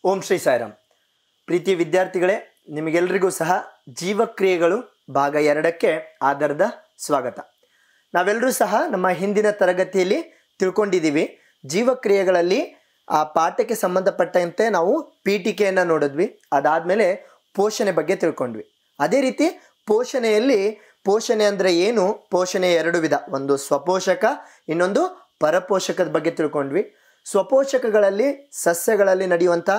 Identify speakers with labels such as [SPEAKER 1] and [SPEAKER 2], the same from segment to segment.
[SPEAKER 1] ಓಂ ಶ್ರೀ ಸಾಯಿರಾಮ್. ಪ್ರೀತಿ ವಿದ್ಯಾರ್ಥಿಗಳೇ, ನಿಮಗೆಲ್ಲರಿಗೂ ಸಹ ಜೀವಕ್ರಿಯೆಗಳು ಭಾಗ 2ಕ್ಕೆ ಆಧಾರದ ಸ್ವಾಗತ. ನಾವೆಲ್ಲರೂ ಸಹ ನಮ್ಮ ಹಿಂದಿನ ತರಗತಿಯಲ್ಲಿ ತಿಳ್ಕೊಂಡಿದ್ದೀವಿ. ಜೀವಕ್ರಿಯೆಗಳಲ್ಲಿ ಆ ಪಾಠಕ್ಕೆ ಸಂಬಂಧಪಟ್ಟಂತೆ ನಾವು ಪೀಠಿಕೆಯನ್ನು ನೋಡಿದ್ವಿ. ಅದಾದಮೇಲೆ ಪೋಷಣೆ ಬಗ್ಗೆ ತಿಳ್ಕೊಂಡ್ವಿ. ಅದೇ ರೀತಿ ಪೋಷಣೆ ಅಂದರೆ ಏನು? ಪೋಷಣೆ 2 ವಿಧ, ಒಂದು ಸ್ವಪೋಷಕ, ಇನ್ನೊಂದು ಪರಪೋಷಕದ ಬಗ್ಗೆ ತಿಳ್ಕೊಂಡ್ವಿ. ಸ್ವಪೋಷಕಗಳಲ್ಲಿ ಸಸ್ಯಗಳಲ್ಲಿ ನಡೆಯುವಂಥ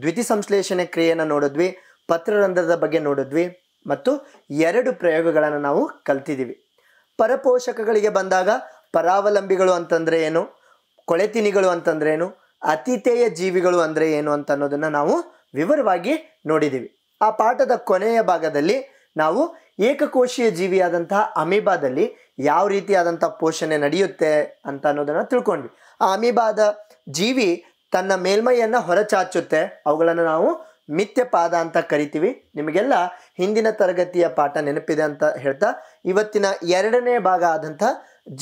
[SPEAKER 1] ದ್ವಿತೀಯ ಸಂಶ್ಲೇಷಣೆ ಕ್ರಿಯೆಯನ್ನು ನೋಡಿದ್ವಿ, ಪತ್ರರಂಧ್ರದ ಬಗ್ಗೆ ನೋಡಿದ್ವಿ ಮತ್ತು 2 ಪ್ರಯೋಗಗಳನ್ನು ನಾವು ಕಲ್ತಿದ್ದೀವಿ. ಪರಪೋಷಕಗಳಿಗೆ ಬಂದಾಗ ಪರಾವಲಂಬಿಗಳು ಅಂತಂದರೆ ಏನು, ಕೊಳೆತಿನಿಗಳು ಅಂತಂದ್ರೆ ಏನು, ಅತಿಥೇಯ ಜೀವಿಗಳು ಅಂದರೆ ಏನು ಅಂತ ಅನ್ನೋದನ್ನು ನಾವು ವಿವರವಾಗಿ ನೋಡಿದ್ದೀವಿ. ಆ ಪಾಠದ ಕೊನೆಯ ಭಾಗದಲ್ಲಿ ನಾವು ಏಕಕೋಶೀಯ ಜೀವಿಯಾದಂತಹ ಅಮೀಬಾದಲ್ಲಿ ಯಾವ ರೀತಿಯಾದಂಥ ಪೋಷಣೆ ನಡೆಯುತ್ತೆ ಅಂತ ಅನ್ನೋದನ್ನು ತಿಳ್ಕೊಂಡ್ವಿ. ಆ ಅಮೀಬಾದ ಜೀವಿ ತನ್ನ ಮೇಲ್ಮೈಯನ್ನು ಹೊರಚಾಚುತ್ತೆ, ಅವುಗಳನ್ನು ನಾವು ಮಿಥ್ಯಪಾದ ಅಂತ ಕರಿತೀವಿ. ನಿಮಗೆಲ್ಲ ಹಿಂದಿನ ತರಗತಿಯ ಪಾಠ ನೆನಪಿದೆ ಅಂತ ಹೇಳ್ತಾ ಇವತ್ತಿನ 2ನೇ ಭಾಗ ಆದಂಥ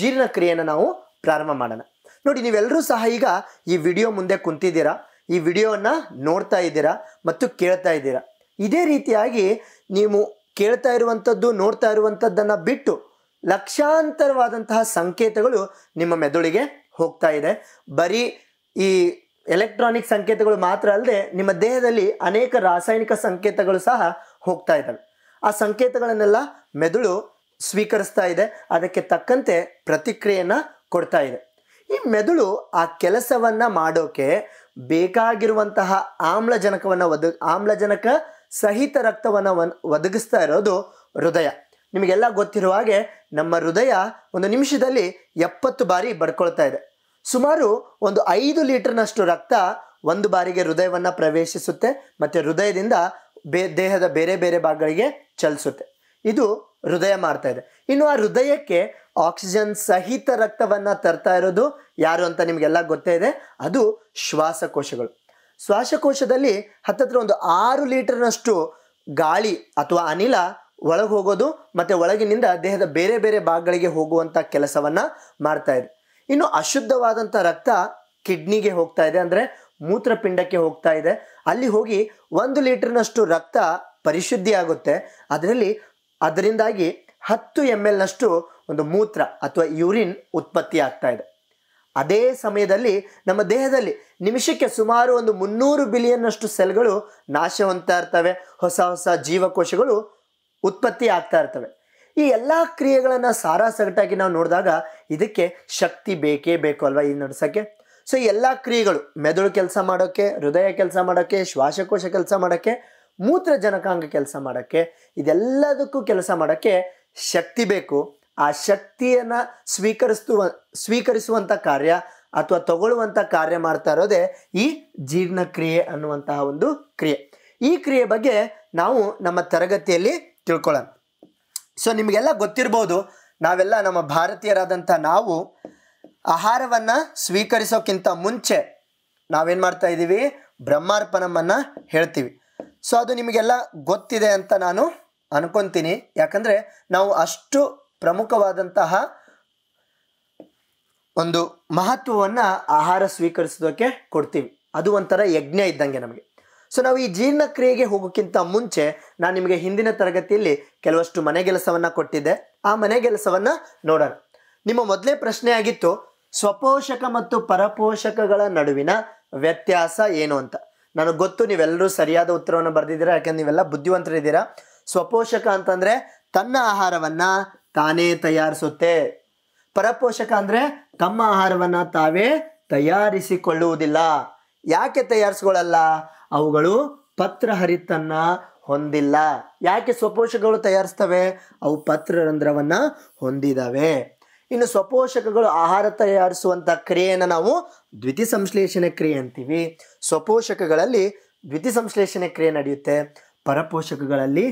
[SPEAKER 1] ಜೀರ್ಣಕ್ರಿಯೆಯನ್ನು ನಾವು ಪ್ರಾರಂಭ ಮಾಡೋಣ. ನೋಡಿ, ನೀವೆಲ್ಲರೂ ಸಹ ಈಗ ಈ ವಿಡಿಯೋ ಮುಂದೆ ಕುಂತಿದ್ದೀರಾ, ಈ ವಿಡಿಯೋವನ್ನು ನೋಡ್ತಾ ಇದ್ದೀರಾ ಮತ್ತು ಕೇಳ್ತಾ ಇದ್ದೀರಾ. ಇದೇ ರೀತಿಯಾಗಿ ನೀವು ಕೇಳ್ತಾ ಇರುವಂಥದ್ದು, ನೋಡ್ತಾ ಇರುವಂಥದ್ದನ್ನು ಬಿಟ್ಟು ಲಕ್ಷಾಂತರವಾದಂತಹ ಸಂಕೇತಗಳು ನಿಮ್ಮ ಮೆದುಳಿಗೆ ಹೋಗ್ತಾ ಇದೆ. ಬರೀ ಈ ಎಲೆಕ್ಟ್ರಾನಿಕ್ ಸಂಕೇತಗಳು ಮಾತ್ರ ಅಲ್ಲದೆ ನಿಮ್ಮ ದೇಹದಲ್ಲಿ ಅನೇಕ ರಾಸಾಯನಿಕ ಸಂಕೇತಗಳು ಸಹ ಹೋಗ್ತಾ ಇದ್ದಾವೆ. ಆ ಸಂಕೇತಗಳನ್ನೆಲ್ಲ ಮೆದುಳು ಸ್ವೀಕರಿಸ್ತಾ ಇದೆ, ಅದಕ್ಕೆ ತಕ್ಕಂತೆ ಪ್ರತಿಕ್ರಿಯೆಯನ್ನು ಕೊಡ್ತಾ ಇದೆ. ಈ ಮೆದುಳು ಆ ಕೆಲಸವನ್ನು ಮಾಡೋಕೆ ಬೇಕಾಗಿರುವಂತಹ ಆಮ್ಲಜನಕ ಸಹಿತ ರಕ್ತವನ್ನು ಒದಗಿಸ್ತಾ ಇರೋದು ಹೃದಯ. ನಿಮಗೆಲ್ಲ ಗೊತ್ತಿರುವ ಹಾಗೆ ನಮ್ಮ ಹೃದಯ ಒಂದು ನಿಮಿಷದಲ್ಲಿ 70 ಬಾರಿ ಬಡ್ಕೊಳ್ತಾ ಇದೆ. ಸುಮಾರು ಒಂದು 5 ಲೀಟರ್ನಷ್ಟು ರಕ್ತ ಒಂದು ಬಾರಿಗೆ ಹೃದಯವನ್ನು ಪ್ರವೇಶಿಸುತ್ತೆ ಮತ್ತು ಹೃದಯದಿಂದ ದೇಹದ ಬೇರೆ ಬೇರೆ ಭಾಗಗಳಿಗೆ ಚಲಿಸುತ್ತೆ. ಇದು ಹೃದಯ ಮಾಡ್ತಾ ಇದೆ. ಇನ್ನು ಆ ಹೃದಯಕ್ಕೆ ಆಕ್ಸಿಜನ್ ಸಹಿತ ರಕ್ತವನ್ನು ತರ್ತಾ ಇರೋದು ಯಾರು ಅಂತ ನಿಮಗೆಲ್ಲ ಗೊತ್ತೇ ಇದೆ, ಅದು ಶ್ವಾಸಕೋಶಗಳು. ಶ್ವಾಸಕೋಶದಲ್ಲಿ ಹತ್ತತ್ರ ಒಂದು 6 ಲೀಟರ್ನಷ್ಟು ಗಾಳಿ ಅಥವಾ ಅನಿಲ ಒಳಗೆ ಹೋಗೋದು ಮತ್ತು ಒಳಗಿನಿಂದ ದೇಹದ ಬೇರೆ ಬೇರೆ ಭಾಗಗಳಿಗೆ ಹೋಗುವಂಥ ಕೆಲಸವನ್ನು ಮಾಡ್ತಾ ಇದೆ. ಇನ್ನು ಅಶುದ್ಧವಾದಂಥ ರಕ್ತ ಕಿಡ್ನಿಗೆ ಹೋಗ್ತಾ ಇದೆ, ಅಂದರೆ ಮೂತ್ರಪಿಂಡಕ್ಕೆ ಹೋಗ್ತಾ ಇದೆ. ಅಲ್ಲಿ ಹೋಗಿ 1 ಲೀಟರ್ನಷ್ಟು ರಕ್ತ ಪರಿಶುದ್ಧಿ ಆಗುತ್ತೆ. ಅದರಿಂದಾಗಿ 10 ml ಒಂದು ಮೂತ್ರ ಅಥವಾ ಯೂರಿನ್ ಉತ್ಪತ್ತಿ ಆಗ್ತಾ ಇದೆ. ಅದೇ ಸಮಯದಲ್ಲಿ ನಮ್ಮ ದೇಹದಲ್ಲಿ ನಿಮಿಷಕ್ಕೆ ಸುಮಾರು ಒಂದು 300 ಬಿಲಿಯನ್ನಷ್ಟು ಸೆಲ್ಗಳು ನಾಶ ಹೊಂದ್ತಾ ಇರ್ತವೆ, ಹೊಸ ಜೀವಕೋಶಗಳು ಉತ್ಪತ್ತಿ ಆಗ್ತಾ ಇರ್ತವೆ. ಈ ಎಲ್ಲ ಕ್ರಿಯೆಗಳನ್ನು ಸಾರಾಸಗಟಾಗಿ ನಾವು ನೋಡಿದಾಗ ಇದಕ್ಕೆ ಶಕ್ತಿ ಬೇಕೇ ಬೇಕು ಅಲ್ವಾ ಈ ನಡೆಸೋಕ್ಕೆ. ಸೊ ಈ ಎಲ್ಲ ಕ್ರಿಯೆಗಳು, ಮೆದುಳು ಕೆಲಸ ಮಾಡೋಕ್ಕೆ, ಹೃದಯ ಕೆಲಸ ಮಾಡೋಕ್ಕೆ, ಶ್ವಾಸಕೋಶ ಕೆಲಸ ಮಾಡೋಕ್ಕೆ, ಮೂತ್ರಜನಕಾಂಗ ಕೆಲಸ ಮಾಡೋಕ್ಕೆ, ಇದೆಲ್ಲದಕ್ಕೂ ಕೆಲಸ ಮಾಡೋಕ್ಕೆ ಶಕ್ತಿ ಬೇಕು. ಆ ಶಕ್ತಿಯನ್ನು ಸ್ವೀಕರಿಸುವಂಥ ಕಾರ್ಯ ಅಥವಾ ತಗೊಳ್ಳುವಂಥ ಕಾರ್ಯ ಮಾಡ್ತಾ ಇರೋದೇ ಈ ಜೀರ್ಣಕ್ರಿಯೆ ಅನ್ನುವಂತಹ ಒಂದು ಕ್ರಿಯೆ. ಈ ಕ್ರಿಯೆ ಬಗ್ಗೆ ನಾವು ನಮ್ಮ ತರಗತಿಯಲ್ಲಿ ತಿಳ್ಕೊಳ್ಳೋಣ. ಸೊ ನಿಮಗೆಲ್ಲ ಗೊತ್ತಿರ್ಬೋದು, ನಾವೆಲ್ಲ ನಮ್ಮ ಭಾರತೀಯರಾದಂಥ ನಾವು ಆಹಾರವನ್ನು ಸ್ವೀಕರಿಸೋಕ್ಕಿಂತ ಮುಂಚೆ ನಾವೇನು ಮಾಡ್ತಾ ಇದ್ದೀವಿ, ಬ್ರಹ್ಮಾರ್ಪಣವನ್ನು ಹೇಳ್ತೀವಿ. ಸೊ ಅದು ನಿಮಗೆಲ್ಲ ಗೊತ್ತಿದೆ ಅಂತ ನಾನು ಅನ್ಕೊತೀನಿ. ಯಾಕಂದರೆ ನಾವು ಅಷ್ಟು ಪ್ರಮುಖವಾದಂತಹ ಒಂದು ಮಹತ್ವವನ್ನು ಆಹಾರ ಸ್ವೀಕರಿಸೋದಕ್ಕೆ ಕೊಡ್ತೀವಿ. ಅದು ಒಂಥರ ಯಜ್ಞ ಇದ್ದಂಗೆ ನಮಗೆ. ಸೊ ನಾವು ಈ ಜೀರ್ಣಕ್ರಿಯೆಗೆ ಹೋಗೋಕ್ಕಿಂತ ಮುಂಚೆ ನಾನು ನಿಮಗೆ ಹಿಂದಿನ ತರಗತಿಯಲ್ಲಿ ಕೆಲವಷ್ಟು ಮನೆಗೆಲಸವನ್ನು ಕೊಟ್ಟಿದ್ದೆ. ಆ ಮನೆಗೆಲಸವನ್ನು ನೋಡೋಣ. ನಿಮ್ಮ ಮೊದಲೇ ಪ್ರಶ್ನೆ ಆಗಿತ್ತು, ಸ್ವಪೋಷಕ ಮತ್ತು ಪರಪೋಷಕಗಳ ನಡುವಿನ ವ್ಯತ್ಯಾಸ ಏನು ಅಂತ. ನನಗೆ ಗೊತ್ತು, ನೀವೆಲ್ಲರೂ ಸರಿಯಾದ ಉತ್ತರವನ್ನು ಬರೆದಿದ್ದೀರಾ, ಯಾಕಂದ್ರೆ ನೀವೆಲ್ಲ ಬುದ್ಧಿವಂತರಿದ್ದೀರಾ. ಸ್ವಪೋಷಕ ಅಂತಂದರೆ ತನ್ನ ಆಹಾರವನ್ನು ತಾನೇ ತಯಾರಿಸುತ್ತೆ. ಪರಪೋಷಕ ಅಂದರೆ ತಮ್ಮ ಆಹಾರವನ್ನು ತಾವೇ ತಯಾರಿಸಿಕೊಳ್ಳುವುದಿಲ್ಲ. ಯಾಕೆ ತಯಾರಿಸಿಕೊಳ್ಳಲ್ಲ? ಅವುಗಳು ಪತ್ರಹರಿತನ್ನು ಹೊಂದಿಲ್ಲ. ಯಾಕೆ ಸ್ವಪೋಷಕಗಳು ತಯಾರಿಸ್ತವೆ? ಅವು ಪತ್ರರಂಧ್ರವನ್ನು ಹೊಂದಿದ್ದಾವೆ. ಇನ್ನು ಸ್ವಪೋಷಕಗಳು ಆಹಾರ ತಯಾರಿಸುವಂಥ ಕ್ರಿಯೆಯನ್ನು ನಾವು ದ್ವಿತೀಯ ಸಂಶ್ಲೇಷಣೆ ಕ್ರಿಯೆ ಅಂತೀವಿ. ಸ್ವಪೋಷಕಗಳಲ್ಲಿ ದ್ವಿತೀಯ ಸಂಶ್ಲೇಷಣೆ ಕ್ರಿಯೆ ನಡೆಯುತ್ತೆ, ಪರಪೋಷಕಗಳಲ್ಲಿ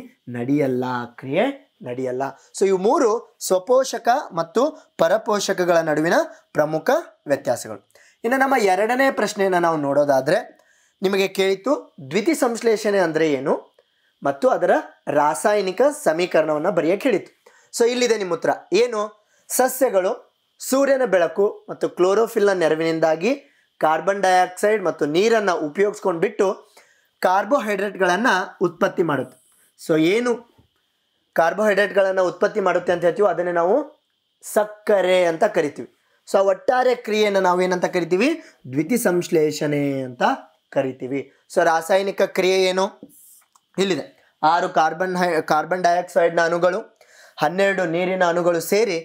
[SPEAKER 1] ಕ್ರಿಯೆ ನಡೆಯಲ್ಲ. ಸೊ ಇವು 3 ಸ್ವಪೋಷಕ ಮತ್ತು ಪರಪೋಷಕಗಳ ನಡುವಿನ ಪ್ರಮುಖ ವ್ಯತ್ಯಾಸಗಳು. ಇನ್ನು ನಮ್ಮ 2ನೇ ಪ್ರಶ್ನೆಯನ್ನು ನಾವು ನೋಡೋದಾದರೆ, ನಿಮಗೆ ಕೇಳಿತು ದ್ವಿತೀಯ ಸಂಶ್ಲೇಷಣೆ ಅಂದರೆ ಏನು ಮತ್ತು ಅದರ ರಾಸಾಯನಿಕ ಸಮೀಕರಣವನ್ನು ಬರೆಯಕ್ಕೆ ಹೇಳಿತು. ಸೊ ಇಲ್ಲಿದೆ ನಿಮ್ಮ ಉತ್ತರ. ಏನು? ಸಸ್ಯಗಳು ಸೂರ್ಯನ ಬೆಳಕು ಮತ್ತು ಕ್ಲೋರೋಫಿಲ್ನ ನೆರವಿನಿಂದಾಗಿ ಕಾರ್ಬನ್ ಡೈಆಕ್ಸೈಡ್ ಮತ್ತು ನೀರನ್ನು ಉಪಯೋಗಿಸ್ಕೊಂಡು ಬಿಟ್ಟು ಕಾರ್ಬೋಹೈಡ್ರೇಟ್ಗಳನ್ನು ಉತ್ಪತ್ತಿ ಮಾಡುತ್ತೆ. ಸೊ ಏನು ಕಾರ್ಬೋಹೈಡ್ರೇಟ್ಗಳನ್ನು ಉತ್ಪತ್ತಿ ಮಾಡುತ್ತೆ ಅಂತ ಹೇಳ್ತೀವಿ ಅದನ್ನೇ ನಾವು ಸಕ್ಕರೆ ಅಂತ ಕರಿತೀವಿ. ಸೊ ಆ ಒಟ್ಟಾರೆ ಕ್ರಿಯೆಯನ್ನು ನಾವು ಏನಂತ ಕರಿತೀವಿ? ದ್ಯುತಿ ಸಂಶ್ಲೇಷಣೆ ಅಂತ ಕರಿತೀವಿ. ಸೊ ರಾಸಾಯನಿಕ ಕ್ರಿಯೆ ಏನು? ಇಲ್ಲಿದೆ. 6 ಕಾರ್ಬನ್ ಡೈಆಕ್ಸೈಡ್ನ ಅಣುಗಳು, 12 ನೀರಿನ ಅಣುಗಳು ಸೇರಿ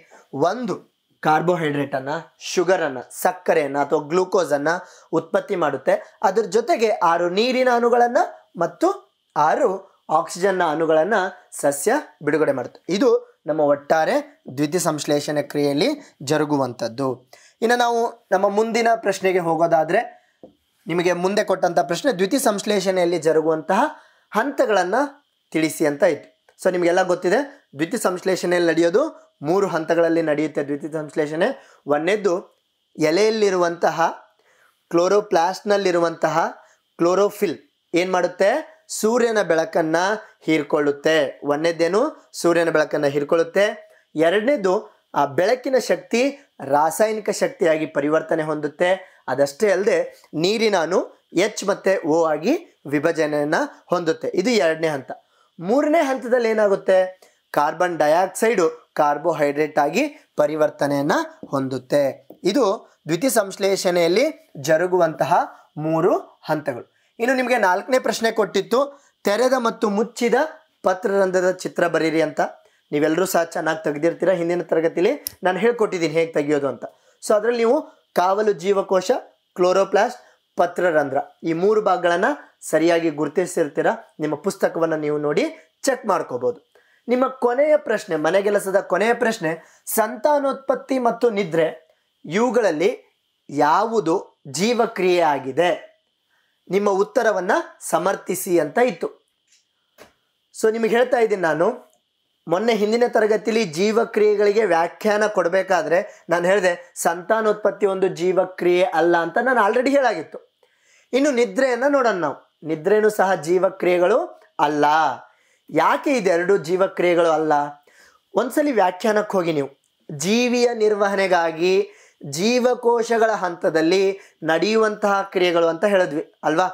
[SPEAKER 1] 1 ಕಾರ್ಬೋಹೈಡ್ರೇಟನ್ನು, ಶುಗರನ್ನು, ಸಕ್ಕರೆಯನ್ನು ಅಥವಾ ಗ್ಲೂಕೋಸನ್ನು ಉತ್ಪತ್ತಿ ಮಾಡುತ್ತೆ. ಅದ್ರ ಜೊತೆಗೆ 6 ನೀರಿನ ಅಣುಗಳನ್ನು ಮತ್ತು 6 ಆಕ್ಸಿಜನ್ನ ಅಣುಗಳನ್ನು ಸಸ್ಯ ಬಿಡುಗಡೆ ಮಾಡುತ್ತೆ. ಇದು ನಮ್ಮ ಒಟ್ಟಾರೆ ದ್ಯುತಿ ಸಂಶ್ಲೇಷಣೆ ಕ್ರಿಯೆಯಲ್ಲಿ ಜರುಗುವಂಥದ್ದು. ಇನ್ನು ನಾವು ನಮ್ಮ ಮುಂದಿನ ಪ್ರಶ್ನೆಗೆ ಹೋಗೋದಾದರೆ, ನಿಮಗೆ ಮುಂದೆ ಕೊಟ್ಟಂಥ ಪ್ರಶ್ನೆ ದ್ಯುತಿ ಸಂಶ್ಲೇಷಣೆಯಲ್ಲಿ ಜರುಗುವಂತಹ ಹಂತಗಳನ್ನು ತಿಳಿಸಿ ಅಂತ ಇತ್ತು. ಸೊ ನಿಮಗೆಲ್ಲ ಗೊತ್ತಿದೆ, ದ್ಯುತಿ ಸಂಶ್ಲೇಷಣೆಯಲ್ಲಿ ನಡೆಯೋದು 3 ಹಂತಗಳಲ್ಲಿ ನಡೆಯುತ್ತೆ ದ್ಯುತಿ ಸಂಶ್ಲೇಷಣೆ. ಒಂದನೇದ್ದು ಎಲೆಯಲ್ಲಿರುವಂತಹ ಕ್ಲೋರೋಪ್ಲಾಸ್ಟ್ನಲ್ಲಿರುವಂತಹ ಕ್ಲೋರೋಫಿಲ್ ಏನು ಮಾಡುತ್ತೆ? ಸೂರ್ಯನ ಬೆಳಕನ್ನು ಹೀರ್ಕೊಳ್ಳುತ್ತೆ. ಒಂದನೇದೇನು? ಸೂರ್ಯನ ಬೆಳಕನ್ನು ಹೀರ್ಕೊಳ್ಳುತ್ತೆ. ಎರಡನೇದು ಆ ಬೆಳಕಿನ ಶಕ್ತಿ ರಾಸಾಯನಿಕ ಶಕ್ತಿಯಾಗಿ ಪರಿವರ್ತನೆ ಹೊಂದುತ್ತೆ. ಅದಷ್ಟೇ ಅಲ್ಲದೆ ನೀರಿನ ಅಣು H ಮತ್ತು O ಆಗಿ ವಿಭಜನೆಯನ್ನು ಹೊಂದುತ್ತೆ. ಇದು ಎರಡನೇ ಹಂತ. ಮೂರನೇ ಹಂತದಲ್ಲಿ ಏನಾಗುತ್ತೆ? ಕಾರ್ಬನ್ ಡೈಆಕ್ಸೈಡು ಕಾರ್ಬೋಹೈಡ್ರೇಟ್ ಆಗಿ ಪರಿವರ್ತನೆಯನ್ನು ಹೊಂದುತ್ತೆ. ಇದು ದ್ಯುತಿ ಸಂಶ್ಲೇಷಣೆಯಲ್ಲಿ ಜರುಗುವಂತಹ 3 ಹಂತಗಳು. ಇನ್ನು ನಿಮಗೆ 4ನೇ ಪ್ರಶ್ನೆ ಕೊಟ್ಟಿತ್ತು, ತೆರೆದ ಮತ್ತು ಮುಚ್ಚಿದ ಪತ್ರರಂಧ್ರದ ಚಿತ್ರ ಬರೀರಿ ಅಂತ. ನೀವೆಲ್ಲರೂ ಸಹ ಚೆನ್ನಾಗಿ ತೆಗೆದಿರ್ತೀರ. ಹಿಂದಿನ ತರಗತಿಯಲ್ಲಿ ನಾನು ಹೇಳ್ಕೊಟ್ಟಿದ್ದೀನಿ ಹೇಗೆ ತೆಗೆಯೋದು ಅಂತ. ಸೊ ಅದರಲ್ಲಿ ನೀವು ಕಾವಲು ಜೀವಕೋಶ, ಕ್ಲೋರೋಪ್ಲಾಸ್ಟ್, ಪತ್ರರಂಧ್ರ ಈ 3 ಭಾಗಗಳನ್ನು ಸರಿಯಾಗಿ ಗುರುತಿಸಿರ್ತೀರ. ನಿಮ್ಮ ಪುಸ್ತಕವನ್ನು ನೀವು ನೋಡಿ ಚೆಕ್ ಮಾಡ್ಕೋಬೋದು. ನಿಮ್ಮ ಕೊನೆಯ ಪ್ರಶ್ನೆ, ಮನೆಗೆಲಸದ ಕೊನೆಯ ಪ್ರಶ್ನೆ, ಸಂತಾನೋತ್ಪತ್ತಿ ಮತ್ತು ನಿದ್ರೆ ಇವುಗಳಲ್ಲಿ ಯಾವುದು ಜೀವಕ್ರಿಯೆ ಆಗಿದೆ? ನಿಮ್ಮ ಉತ್ತರವನ್ನು ಸಮರ್ಥಿಸಿ ಅಂತ ಇತ್ತು. ಸೊ ನಿಮಗೆ ಹೇಳ್ತಾ ಇದ್ದೀನಿ, ನಾನು ಮೊನ್ನೆ ಹಿಂದಿನ ತರಗತಿಯಲ್ಲಿ ಜೀವಕ್ರಿಯೆಗಳಿಗೆ ವ್ಯಾಖ್ಯಾನ ಕೊಡಬೇಕಾದ್ರೆ ನಾನು ಹೇಳಿದೆ ಸಂತಾನೋತ್ಪತ್ತಿ ಒಂದು ಜೀವಕ್ರಿಯೆ ಅಲ್ಲ ಅಂತ ನಾನು ಆಲ್ರೆಡಿ ಹೇಳಾಗಿತ್ತು. ಇನ್ನು ನಿದ್ರೆಯನ್ನು ನೋಡೋಣ. ನಾವು ನಿದ್ರೆನೂ ಸಹ ಜೀವಕ್ರಿಯೆಗಳು ಅಲ್ಲ. ಯಾಕೆ ಇದೆರಡು ಜೀವಕ್ರಿಯೆಗಳು ಅಲ್ಲ? ಒಂದ್ಸಲಿ ವ್ಯಾಖ್ಯಾನಕ್ಕೆ ಹೋಗಿ ನೀವು. ಜೀವಿಯ ನಿರ್ವಹಣೆಗಾಗಿ ಜೀವಕೋಶಗಳ ಹಂತದಲ್ಲಿ ನಡೆಯುವಂತಹ ಕ್ರಿಯೆಗಳು ಅಂತ ಹೇಳಿದ್ವಿ ಅಲ್ವಾ?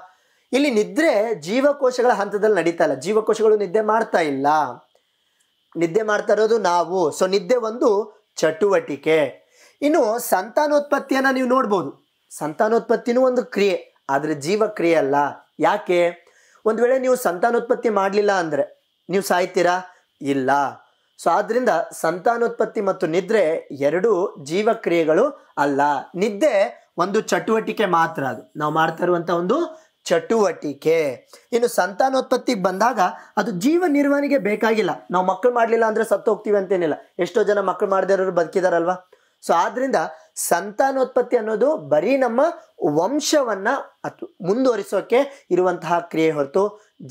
[SPEAKER 1] ಇಲ್ಲಿ ನಿದ್ರೆ ಜೀವಕೋಶಗಳ ಹಂತದಲ್ಲಿ ನಡೀತಾ ಇಲ್ಲ. ಜೀವಕೋಶಗಳು ನಿದ್ದೆ ಮಾಡ್ತಾ ಇಲ್ಲ, ನಿದ್ದೆ ಮಾಡ್ತಾ ಇರೋದು ನಾವು. ಸೊ ನಿದ್ದೆ ಒಂದು ಚಟುವಟಿಕೆ. ಇನ್ನು ಸಂತಾನೋತ್ಪತ್ತಿಯನ್ನು ನೀವು ನೋಡ್ಬೋದು. ಸಂತಾನೋತ್ಪತ್ತಿನೂ ಒಂದು ಕ್ರಿಯೆ, ಆದರೆ ಜೀವಕ್ರಿಯೆ ಅಲ್ಲ. ಯಾಕೆ? ಒಂದು ವೇಳೆ ನೀವು ಸಂತಾನೋತ್ಪತ್ತಿ ಮಾಡಲಿಲ್ಲ ಅಂದರೆ ನೀವು ಸಾಯ್ತೀರಾ? ಇಲ್ಲ. ಸೊ ಆದ್ದರಿಂದ ಸಂತಾನೋತ್ಪತ್ತಿ ಮತ್ತು ನಿದ್ರೆ ಎರಡು ಜೀವಕ್ರಿಯೆಗಳು ಅಲ್ಲ. ನಿದ್ದೆ ಒಂದು ಚಟುವಟಿಕೆ ಮಾತ್ರ, ಅದು ನಾವು ಮಾಡ್ತಾ ಇರುವಂಥ ಒಂದು ಚಟುವಟಿಕೆ. ಇನ್ನು ಸಂತಾನೋತ್ಪತ್ತಿಗೆ ಬಂದಾಗ ಅದು ಜೀವ ನಿರ್ವಹಣೆಗೆ ಬೇಕಾಗಿಲ್ಲ. ನಾವು ಮಕ್ಕಳು ಮಾಡಲಿಲ್ಲ ಅಂದರೆ ಸತ್ತು ಹೋಗ್ತೀವಿ ಅಂತೇನಿಲ್ಲ. ಎಷ್ಟೋ ಜನ ಮಕ್ಕಳು ಮಾಡದೇ ಇರೋರು ಬದುಕಿದಾರಲ್ವಾ? ಸೊ ಆದ್ದರಿಂದ ಸಂತಾನೋತ್ಪತ್ತಿ ಅನ್ನೋದು ಬರೀ ನಮ್ಮ ವಂಶವನ್ನು ಮುಂದುವರಿಸೋಕೆ ಇರುವಂತಹ ಕ್ರಿಯೆ ಹೊರತು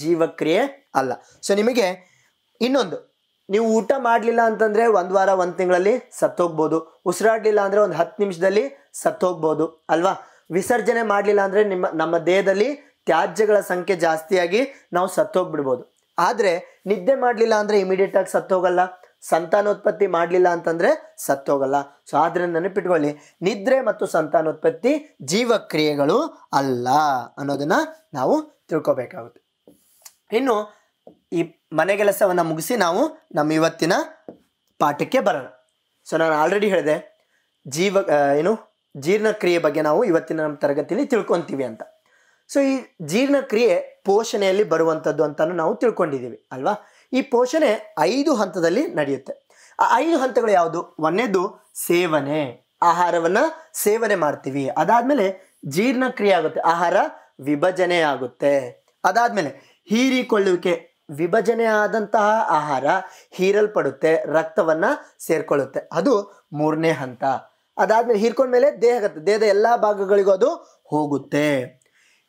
[SPEAKER 1] ಜೀವಕ್ರಿಯೆ ಅಲ್ಲ. ಸೊ ನಿಮಗೆ ಇನ್ನೊಂದು, ನೀವು ಊಟ ಮಾಡಲಿಲ್ಲ ಅಂತಂದರೆ 1 ವಾರ 1 ತಿಂಗಳಲ್ಲಿ ಸತ್ತೋಗ್ಬೋದು. ಉಸಿರಾಡಲಿಲ್ಲ ಅಂದರೆ ಒಂದು 10 ನಿಮಿಷದಲ್ಲಿ ಸತ್ತೋಗ್ಬೋದು ಅಲ್ವಾ? ವಿಸರ್ಜನೆ ಮಾಡಲಿಲ್ಲ ಅಂದರೆ ನಮ್ಮ ದೇಹದಲ್ಲಿ ತ್ಯಾಜ್ಯಗಳ ಸಂಖ್ಯೆ ಜಾಸ್ತಿಯಾಗಿ ನಾವು ಸತ್ತೋಗ್ಬಿಡ್ಬೋದು. ಆದರೆ ನಿದ್ದೆ ಮಾಡಲಿಲ್ಲ ಅಂದರೆ ಇಮಿಡಿಯೇಟಾಗಿ ಸತ್ತೋಗಲ್ಲ. ಸಂತಾನೋತ್ಪತ್ತಿ ಮಾಡಲಿಲ್ಲ ಅಂತಂದರೆ ಸತ್ತೋಗಲ್ಲ. ಸೊ ಆದ್ದರಿಂದ ನೆನಪಿಟ್ಕೊಳ್ಳಿ, ನಿದ್ರೆ ಮತ್ತು ಸಂತಾನೋತ್ಪತ್ತಿ ಜೀವಕ್ರಿಯೆಗಳು ಅಲ್ಲ ಅನ್ನೋದನ್ನು ನಾವು ತಿಳ್ಕೊಬೇಕಾಗುತ್ತೆ. ಇನ್ನು ಈ ಮನೆಗೆಲಸವನ್ನು ಮುಗಿಸಿ ನಾವು ನಮ್ಮ ಇವತ್ತಿನ ಪಾಠಕ್ಕೆ ಬರೋಣ. ಸೊ ನಾನು ಆಲ್ರೆಡಿ ಹೇಳಿದೆ ಜೀರ್ಣಕ್ರಿಯೆ ಬಗ್ಗೆ ನಾವು ಇವತ್ತಿನ ನಮ್ಮ ತರಗತಿಯಲ್ಲಿ ತಿಳ್ಕೊತೀವಿ ಅಂತ. ಸೊ ಈ ಜೀರ್ಣಕ್ರಿಯೆ ಪೋಷಣೆಯಲ್ಲಿ ಬರುವಂಥದ್ದು ಅಂತಲೂ ನಾವು ತಿಳ್ಕೊಂಡಿದ್ದೀವಿ ಅಲ್ವಾ? ಈ ಪೋಷಣೆ 5 ಹಂತದಲ್ಲಿ ನಡೆಯುತ್ತೆ. ಆ 5 ಹಂತಗಳು ಯಾವುದು? ಒಂದನೇದು ಸೇವನೆ, ಆಹಾರವನ್ನು ಸೇವನೆ ಮಾಡ್ತೀವಿ. ಅದಾದಮೇಲೆ ಜೀರ್ಣಕ್ರಿಯೆ ಆಗುತ್ತೆ, ಆಹಾರ ವಿಭಜನೆ ಆಗುತ್ತೆ. ಅದಾದಮೇಲೆ ಹೀರಿಕೊಳ್ಳುವಿಕೆ, ವಿಭಜನೆ ಆದಂತಹ ಆಹಾರ ಹೀರಲ್ಪಡುತ್ತೆ, ರಕ್ತವನ್ನು ಸೇರ್ಕೊಳ್ಳುತ್ತೆ, ಅದು 3ನೇ ಹಂತ. ಅದಾದಮೇಲೆ ಹೀರ್ಕೊಂಡ್ಮೇಲೆ ದೇಹದ ಎಲ್ಲ ಭಾಗಗಳಿಗೂ ಅದು ಹೋಗುತ್ತೆ.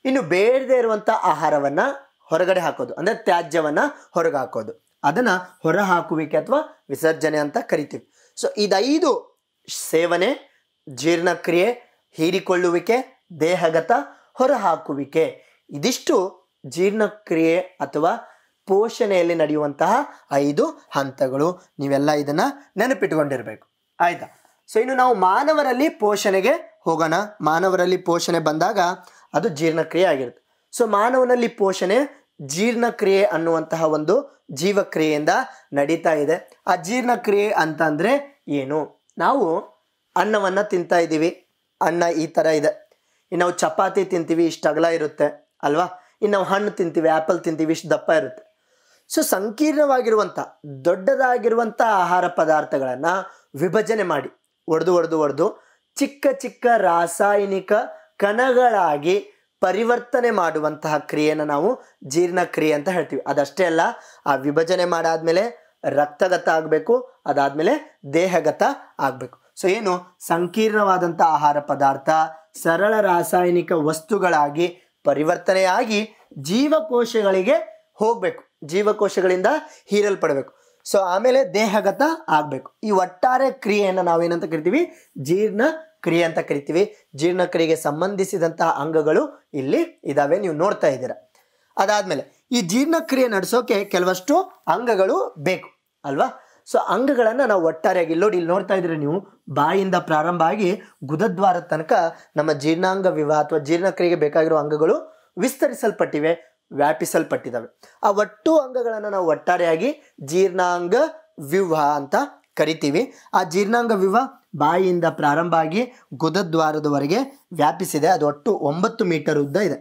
[SPEAKER 1] ಇನ್ನು ಬೇಡದೇ ಇರುವಂಥ ಆಹಾರವನ್ನು ಹೊರಗಡೆ ಹಾಕೋದು, ಅಂದರೆ ತ್ಯಾಜ್ಯವನ್ನು ಹೊರಗೆ ಹಾಕೋದು, ಅದನ್ನು ಹೊರ ಹಾಕುವಿಕೆ ಅಥವಾ ವಿಸರ್ಜನೆ ಅಂತ ಕರಿತೀವಿ. ಸೊ ಇದು 5 ಸೇವನೆ, ಜೀರ್ಣಕ್ರಿಯೆ, ಹೀರಿಕೊಳ್ಳುವಿಕೆ, ದೇಹಗತ, ಹೊರಹಾಕುವಿಕೆ, ಇದಿಷ್ಟು ಜೀರ್ಣಕ್ರಿಯೆ ಅಥವಾ ಪೋಷಣೆಯಲ್ಲಿ ನಡೆಯುವಂತಹ 5 ಹಂತಗಳು. ನೀವೆಲ್ಲ ಇದನ್ನು ನೆನಪಿಟ್ಕೊಂಡಿರಬೇಕು, ಆಯಿತಾ? ಸೊ ಇನ್ನು ನಾವು ಮಾನವರಲ್ಲಿ ಪೋಷಣೆಗೆ ಹೋಗೋಣ. ಮಾನವರಲ್ಲಿ ಪೋಷಣೆ ಬಂದಾಗ ಅದು ಜೀರ್ಣಕ್ರಿಯೆ ಆಗಿರುತ್ತೆ. ಸೊ ಮಾನವನಲ್ಲಿ ಪೋಷಣೆ ಜೀರ್ಣಕ್ರಿಯೆ ಅನ್ನುವಂತಹ ಒಂದು ಜೀವಕ್ರಿಯೆಯಿಂದ ನಡೀತಾ ಇದೆ. ಆ ಜೀರ್ಣಕ್ರಿಯೆ ಅಂತ ಅಂದರೆ ಏನು? ನಾವು ಅನ್ನವನ್ನು ತಿಂತಾ ಇದ್ದೀವಿ, ಅನ್ನ ಈ ಥರ ಇದೆ. ಇನ್ನು ನಾವು ಚಪಾತಿ ತಿಂತೀವಿ, ಇಷ್ಟು ಅಗಲ ಇರುತ್ತೆ ಅಲ್ವಾ. ಇನ್ನು ನಾವು ಹಣ್ಣು ತಿಂತೀವಿ, ಆ್ಯಪಲ್ ತಿಂತೀವಿ, ಇಷ್ಟು ದಪ್ಪ ಇರುತ್ತೆ. ಸೊ ಸಂಕೀರ್ಣವಾಗಿರುವಂಥ ದೊಡ್ಡದಾಗಿರುವಂಥ ಆಹಾರ ಪದಾರ್ಥಗಳನ್ನು ವಿಭಜನೆ ಮಾಡಿ ಒಡೆದು ಚಿಕ್ಕ ಚಿಕ್ಕ ರಾಸಾಯನಿಕ ಕಣಗಳಾಗಿ ಪರಿವರ್ತನೆ ಮಾಡುವಂತಹ ಕ್ರಿಯೆಯನ್ನು ನಾವು ಜೀರ್ಣಕ್ರಿಯೆ ಅಂತ ಹೇಳ್ತೀವಿ. ಅದಷ್ಟೇ ಅಲ್ಲ, ಆ ವಿಭಜನೆ ಮಾಡಾದ್ಮೇಲೆ ರಕ್ತಗತ ಆಗಬೇಕು, ಅದಾದಮೇಲೆ ದೇಹಗತ ಆಗಬೇಕು. ಸೊ ಏನು? ಸಂಕೀರ್ಣವಾದಂಥ ಆಹಾರ ಪದಾರ್ಥ ಸರಳ ರಾಸಾಯನಿಕ ವಸ್ತುಗಳಾಗಿ ಪರಿವರ್ತನೆಯಾಗಿ ಜೀವಕೋಶಗಳಿಗೆ ಹೋಗಬೇಕು, ಜೀವಕೋಶಗಳಿಂದ ಹೀರಲ್ಪಡಬೇಕು. ಸೊ ಆಮೇಲೆ ದೇಹಗತ ಆಗಬೇಕು. ಈ ಒಟ್ಟಾರೆ ಕ್ರಿಯೆಯನ್ನು ನಾವೇನಂತ ಕರಿತೀವಿ? ಜೀರ್ಣ ಕ್ರಿಯೆ ಅಂತ ಕರಿತೀವಿ. ಜೀರ್ಣಕ್ರಿಯೆಗೆ ಸಂಬಂಧಿಸಿದಂತಹ ಅಂಗಗಳು ಇಲ್ಲಿ ಇದಾವೆ, ನೀವು ನೋಡ್ತಾ ಇದ್ದೀರಾ. ಅದಾದಮೇಲೆ ಈ ಜೀರ್ಣಕ್ರಿಯೆ ನಡೆಸೋಕೆ ಕೆಲವಷ್ಟು ಅಂಗಗಳು ಬೇಕು ಅಲ್ವಾ. ಸೊ ಅಂಗಗಳನ್ನು ನಾವು ಒಟ್ಟಾರೆಯಾಗಿ ಇಲ್ಲಿ ನೋಡ್ತಾ ಇದ್ದೀರಾ ನೀವು, ಬಾಯಿಂದ ಪ್ರಾರಂಭ ಆಗಿ ಗುದದ್ವಾರದ ತನಕ ನಮ್ಮ ಜೀರ್ಣಾಂಗ ವ್ಯೂಹ ಅಥವಾ ಜೀರ್ಣಕ್ರಿಯೆಗೆ ಬೇಕಾಗಿರೋ ಅಂಗಗಳು ವಿಸ್ತರಿಸಲ್ಪಟ್ಟಿವೆ, ವ್ಯಾಪಿಸಲ್ಪಟ್ಟಿದ್ದಾವೆ. ಆ ಒಟ್ಟು ಅಂಗಗಳನ್ನು ನಾವು ಒಟ್ಟಾರೆಯಾಗಿ ಜೀರ್ಣಾಂಗ ವ್ಯೂಹ ಅಂತ ಕರಿತೀವಿ. ಆ ಜೀರ್ಣಾಂಗ ವ್ಯೂಹ ಬಾಯಿಯಿಂದ ಪ್ರಾರಂಭ ಆಗಿ ಗುದದ್ವಾರದವರೆಗೆ ವ್ಯಾಪಿಸಿದೆ. ಅದು ಒಟ್ಟು 9 ಮೀಟರ್ ಉದ್ದ ಇದೆ.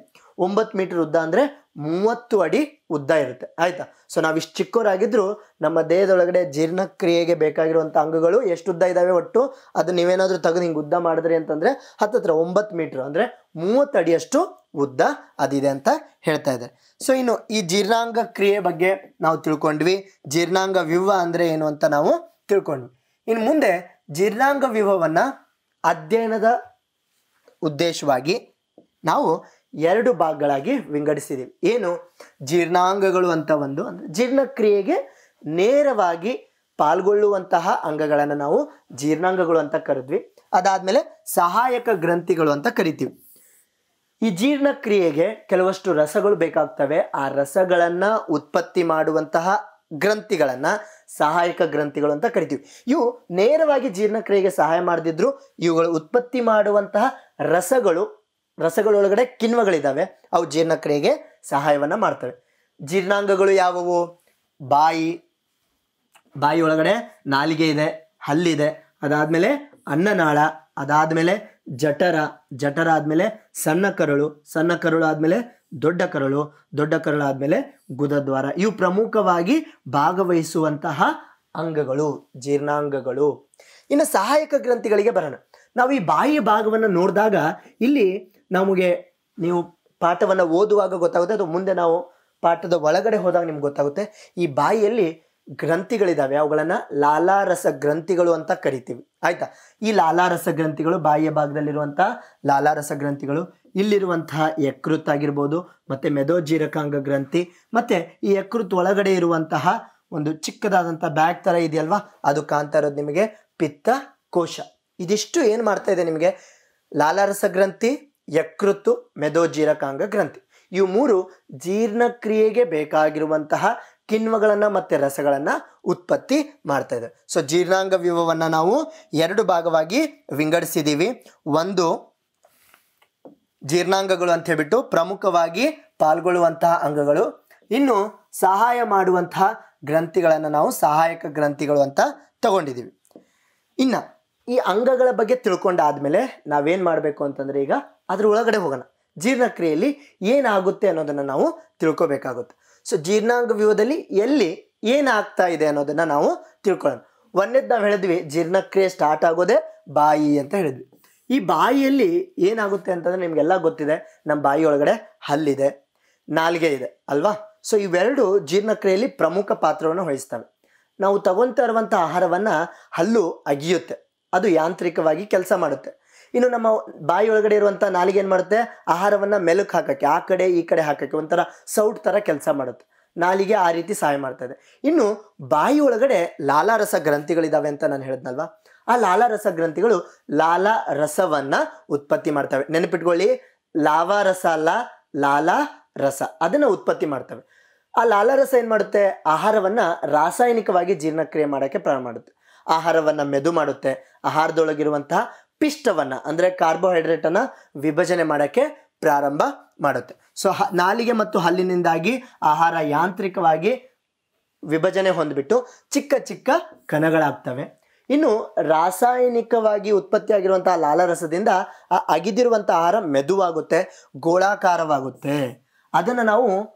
[SPEAKER 1] 9 ಮೀಟರ್ ಉದ್ದ ಅಂದರೆ 30 ಅಡಿ ಉದ್ದ ಇರುತ್ತೆ, ಆಯಿತಾ. ಸೊ ನಾವು ಇಷ್ಟು ಚಿಕ್ಕವರಾಗಿದ್ದರೂ ನಮ್ಮ ದೇಹದೊಳಗಡೆ ಜೀರ್ಣಕ್ರಿಯೆಗೆ ಬೇಕಾಗಿರುವಂಥ ಅಂಗಗಳು ಎಷ್ಟು ಉದ್ದ ಇದ್ದಾವೆ ಒಟ್ಟು, ಅದು ನೀವೇನಾದರೂ ತೆಗೆದು ಹಿಂಗೆ ಉದ್ದ ಮಾಡಿದ್ರಿ ಅಂತಂದರೆ ಹತ್ತಿರ 9 ಮೀಟ್ರ್ ಅಂದರೆ 30 ಅಡಿಯಷ್ಟು ಉದ್ದ ಅದಿದೆ ಅಂತ ಹೇಳ್ತಾ ಇದೆ. ಸೊ ಇನ್ನು ಈ ಜೀರ್ಣಾಂಗ ಕ್ರಿಯೆ ಬಗ್ಗೆ ನಾವು ತಿಳ್ಕೊಂಡ್ವಿ. ಜೀರ್ಣಾಂಗ ವ್ಯೂಹ ಅಂದರೆ ಏನು ಅಂತ ನಾವು ತಿಳ್ಕೊಂಡ್ವಿ. ಇನ್ನು ಮುಂದೆ ಜೀರ್ಣಾಂಗ ವ್ಯೂಹವನ್ನು ಅಧ್ಯಯನದ ಉದ್ದೇಶವಾಗಿ ನಾವು 2 ಭಾಗಗಳಾಗಿ ವಿಂಗಡಿಸಿದ್ದೀವಿ. ಏನು? ಜೀರ್ಣಾಂಗಗಳು ಅಂತ ಒಂದು, ಅಂದರೆ ಜೀರ್ಣಕ್ರಿಯೆಗೆ ನೇರವಾಗಿ ಪಾಲ್ಗೊಳ್ಳುವಂತಹ ಅಂಗಗಳನ್ನು ನಾವು ಜೀರ್ಣಾಂಗಗಳು ಅಂತ ಕರೆದ್ವಿ. ಅದಾದಮೇಲೆ ಸಹಾಯಕ ಗ್ರಂಥಿಗಳು ಅಂತ ಕರಿತೀವಿ. ಈ ಜೀರ್ಣಕ್ರಿಯೆಗೆ ಕೆಲವಷ್ಟು ರಸಗಳು ಬೇಕಾಗ್ತವೆ. ಆ ರಸಗಳನ್ನು ಉತ್ಪತ್ತಿ ಮಾಡುವಂತಹ ಗ್ರಂಥಿಗಳನ್ನು ಸಹಾಯಕ ಗ್ರಂಥಿಗಳು ಅಂತ ಕರಿತೀವಿ. ಇವು ನೇರವಾಗಿ ಜೀರ್ಣಕ್ರಿಯೆಗೆ ಸಹಾಯ ಮಾಡದಿದ್ರು ಇವುಗಳು ಉತ್ಪತ್ತಿ ಮಾಡುವಂತಹ ರಸಗಳೊಳಗಡೆ ಕಿಣ್ವಗಳಿದ್ದಾವೆ, ಅವು ಜೀರ್ಣಕ್ರಿಯೆಗೆ ಸಹಾಯವನ್ನು ಮಾಡ್ತವೆ. ಜೀರ್ಣಾಂಗಗಳು ಯಾವುವು? ಬಾಯಿ ಒಳಗಡೆ ನಾಲಿಗೆ ಇದೆ, ಹಲ್ಲಿದೆ, ಅದಾದಮೇಲೆ ಅನ್ನನಾಳ, ಅದಾದಮೇಲೆ ಜಠರ ಆದಮೇಲೆ ಸಣ್ಣ ಕರಳು ಆದಮೇಲೆ ದೊಡ್ಡ ಕರಳು ಆದಮೇಲೆ ಗುದದ್ವಾರ. ಇವು ಪ್ರಮುಖವಾಗಿ ಭಾಗವಹಿಸುವಂತಹ ಅಂಗಗಳು, ಜೀರ್ಣಾಂಗಗಳು. ಇನ್ನು ಸಹಾಯಕ ಗ್ರಂಥಿಗಳಿಗೆ ಬರೋಣ. ನಾವು ಈ ಬಾಯಿಯ ಭಾಗವನ್ನು ನೋಡಿದಾಗ ಇಲ್ಲಿ ನಮಗೆ ನೀವು ಪಾಠವನ್ನು ಓದುವಾಗ ಗೊತ್ತಾಗುತ್ತೆ, ಅದು ಮುಂದೆ ನಾವು ಪಾಠದ ಒಳಗಡೆ ಹೋದಾಗ ನಿಮ್ಗೆ ಗೊತ್ತಾಗುತ್ತೆ. ಈ ಬಾಯಿಯಲ್ಲಿ ಗ್ರಂಥಿಗಳಿದ್ದಾವೆ, ಅವುಗಳನ್ನು ಲಾಲಾರಸ ಗ್ರಂಥಿಗಳು ಅಂತ ಕರಿತೀವಿ, ಆಯಿತಾ. ಈ ಲಾಲಾರಸ ಗ್ರಂಥಿಗಳು, ಬಾಯಿಯ ಭಾಗದಲ್ಲಿರುವಂಥ ಲಾಲಾರಸ ಗ್ರಂಥಿಗಳು, ಇಲ್ಲಿರುವಂತಹ ಯಕೃತ್ ಆಗಿರ್ಬೋದು, ಮತ್ತು ಮೆದೋಜೀರಕಾಂಗ ಗ್ರಂಥಿ, ಮತ್ತು ಈ ಯಕೃತ್ ಒಳಗಡೆ ಇರುವಂತಹ ಒಂದು ಚಿಕ್ಕದಾದಂಥ ಬ್ಯಾಗ್ ಥರ ಇದೆಯಲ್ವಾ, ಅದು ಕಾಣ್ತಾ ಇರೋದು ನಿಮಗೆ ಪಿತ್ತಕೋಶ. ಇದಿಷ್ಟು ಏನು ಮಾಡ್ತಾ ಇದೆ ನಿಮಗೆ? ಲಾಲಾರಸ ಗ್ರಂಥಿ, ಯಕೃತ್ತು, ಮೆದೋಜೀರಕಾಂಗ ಗ್ರಂಥಿ, ಇವು 3 ಜೀರ್ಣಕ್ರಿಯೆಗೆ ಬೇಕಾಗಿರುವಂತಹ ಕಿಣ್ವಗಳನ್ನು ಮತ್ತು ರಸಗಳನ್ನು ಉತ್ಪತ್ತಿ ಮಾಡ್ತಾ ಇದೆ. ಸೊ ಜೀರ್ಣಾಂಗ ವ್ಯೂಹವನ್ನು ನಾವು 2 ಭಾಗವಾಗಿ ವಿಂಗಡಿಸಿದ್ದೀವಿ. ಒಂದು ಜೀರ್ಣಾಂಗಗಳು ಅಂತ ಹೇಳ್ಬಿಟ್ಟು ಪ್ರಮುಖವಾಗಿ ಪಾಲ್ಗೊಳ್ಳುವಂತಹ ಅಂಗಗಳು, ಇನ್ನು ಸಹಾಯ ಮಾಡುವಂತಹ ಗ್ರಂಥಿಗಳನ್ನು ನಾವು ಸಹಾಯಕ ಗ್ರಂಥಿಗಳು ಅಂತ ತಗೊಂಡಿದ್ದೀವಿ. ಇನ್ನು ಈ ಅಂಗಗಳ ಬಗ್ಗೆ ತಿಳ್ಕೊಂಡಾದ್ಮೇಲೆ ನಾವೇನು ಮಾಡಬೇಕು ಅಂತಂದರೆ ಈಗ ಅದ್ರ ಒಳಗಡೆ ಹೋಗೋಣ. ಜೀರ್ಣಕ್ರಿಯೆಯಲ್ಲಿ ಏನಾಗುತ್ತೆ ಅನ್ನೋದನ್ನು ನಾವು ತಿಳ್ಕೊಬೇಕಾಗುತ್ತೆ. ಸೊ ಜೀರ್ಣಾಂಗ ವ್ಯೂಹದಲ್ಲಿ ಎಲ್ಲಿ ಏನಾಗ್ತಾ ಇದೆ ಅನ್ನೋದನ್ನು ನಾವು ತಿಳ್ಕೊಳ್ಳೋಣ. ಒಂದೇದು ನಾವು ಹೇಳಿದ್ವಿ, ಜೀರ್ಣಕ್ರಿಯೆ ಸ್ಟಾರ್ಟ್ ಆಗೋದೇ ಬಾಯಿ ಅಂತ ಹೇಳಿದ್ವಿ. ಈ ಬಾಯಿಯಲ್ಲಿ ಏನಾಗುತ್ತೆ ಅಂತಂದರೆ ನಿಮಗೆಲ್ಲ ಗೊತ್ತಿದೆ, ನಮ್ಮ ಬಾಯಿ ಒಳಗಡೆ ಹಲ್ಲಿದೆ, ನಾಲಿಗೆ ಇದೆ ಅಲ್ವಾ. ಸೊ ಇವೆರಡು ಜೀರ್ಣಕ್ರಿಯೆಯಲ್ಲಿ ಪ್ರಮುಖ ಪಾತ್ರವನ್ನು ವಹಿಸ್ತವೆ. ನಾವು ತಗೊಳ್ತಾ ಇರುವಂಥ ಆಹಾರವನ್ನು ಹಲ್ಲು ಅಗಿಯುತ್ತೆ, ಅದು ಯಾಂತ್ರಿಕವಾಗಿ ಕೆಲಸ ಮಾಡುತ್ತೆ. ಇನ್ನು ನಮ್ಮ ಬಾಯಿ ಒಳಗಡೆ ಇರುವಂಥ ನಾಲಿಗೆ ಏನು ಮಾಡುತ್ತೆ? ಆಹಾರವನ್ನು ಮೆಲುಕು ಹಾಕೋಕ್ಕೆ, ಆ ಕಡೆ ಈ ಕಡೆ ಹಾಕೋಕ್ಕೆ ಒಂಥರ ಸೌಟ್ ಥರ ಕೆಲಸ ಮಾಡುತ್ತೆ. ನಾಲಿಗೆ ಆ ರೀತಿ ಸಹಾಯ ಮಾಡ್ತಾಯಿದೆ. ಇನ್ನು ಬಾಯಿ ಒಳಗಡೆ ಲಾಲಾರಸ ಗ್ರಂಥಿಗಳಿದ್ದಾವೆ ಅಂತ ನಾನು ಹೇಳಿದ್ನಲ್ವ, ಆ ಲಾಲಾರಸ ಗ್ರಂಥಿಗಳು ಲಾಲಾ ರಸವನ್ನು ಉತ್ಪತ್ತಿ ಮಾಡ್ತವೆ. ನೆನಪಿಟ್ಕೊಳ್ಳಿ, ಲಾವಾರಸ ಅಲ್ಲ, ಲಾಲಾ ರಸ, ಅದನ್ನು ಉತ್ಪತ್ತಿ ಮಾಡ್ತವೆ. ಆ ಲಾಲಾರಸ ಏನು ಮಾಡುತ್ತೆ? ಆಹಾರವನ್ನು ರಾಸಾಯನಿಕವಾಗಿ ಜೀರ್ಣಕ್ರಿಯೆ ಮಾಡೋಕ್ಕೆ ಪ್ರಾರಂಭ ಮಾಡುತ್ತೆ. ಆಹಾರವನ್ನು ಮೆದು ಮಾಡುತ್ತೆ. ಆಹಾರದೊಳಗಿರುವಂತಹ ಪಿಷ್ಟವನ್ನು ಅಂದರೆ ಕಾರ್ಬೋಹೈಡ್ರೇಟನ್ನು ವಿಭಜನೆ ಮಾಡೋಕ್ಕೆ ಪ್ರಾರಂಭ ಮಾಡುತ್ತೆ. ಸೊ ನಾಲಿಗೆ ಮತ್ತು ಹಲ್ಲಿನಿಂದಾಗಿ ಆಹಾರ ಯಾಂತ್ರಿಕವಾಗಿ ವಿಭಜನೆ ಹೊಂದ್ಬಿಟ್ಟು ಚಿಕ್ಕ ಚಿಕ್ಕ ಕಣಗಳಾಗ್ತವೆ. ಇನ್ನು ರಾಸಾಯನಿಕವಾಗಿ ಉತ್ಪತ್ತಿಯಾಗಿರುವಂತಹ ಲಾಲಾರಸದಿಂದ ಅಗಿದಿರುವಂತಹ ಆಹಾರ ಮೆದುವಾಗುತ್ತೆ, ಗೋಳಾಕಾರವಾಗುತ್ತೆ. ಅದನ್ನು ನಾವು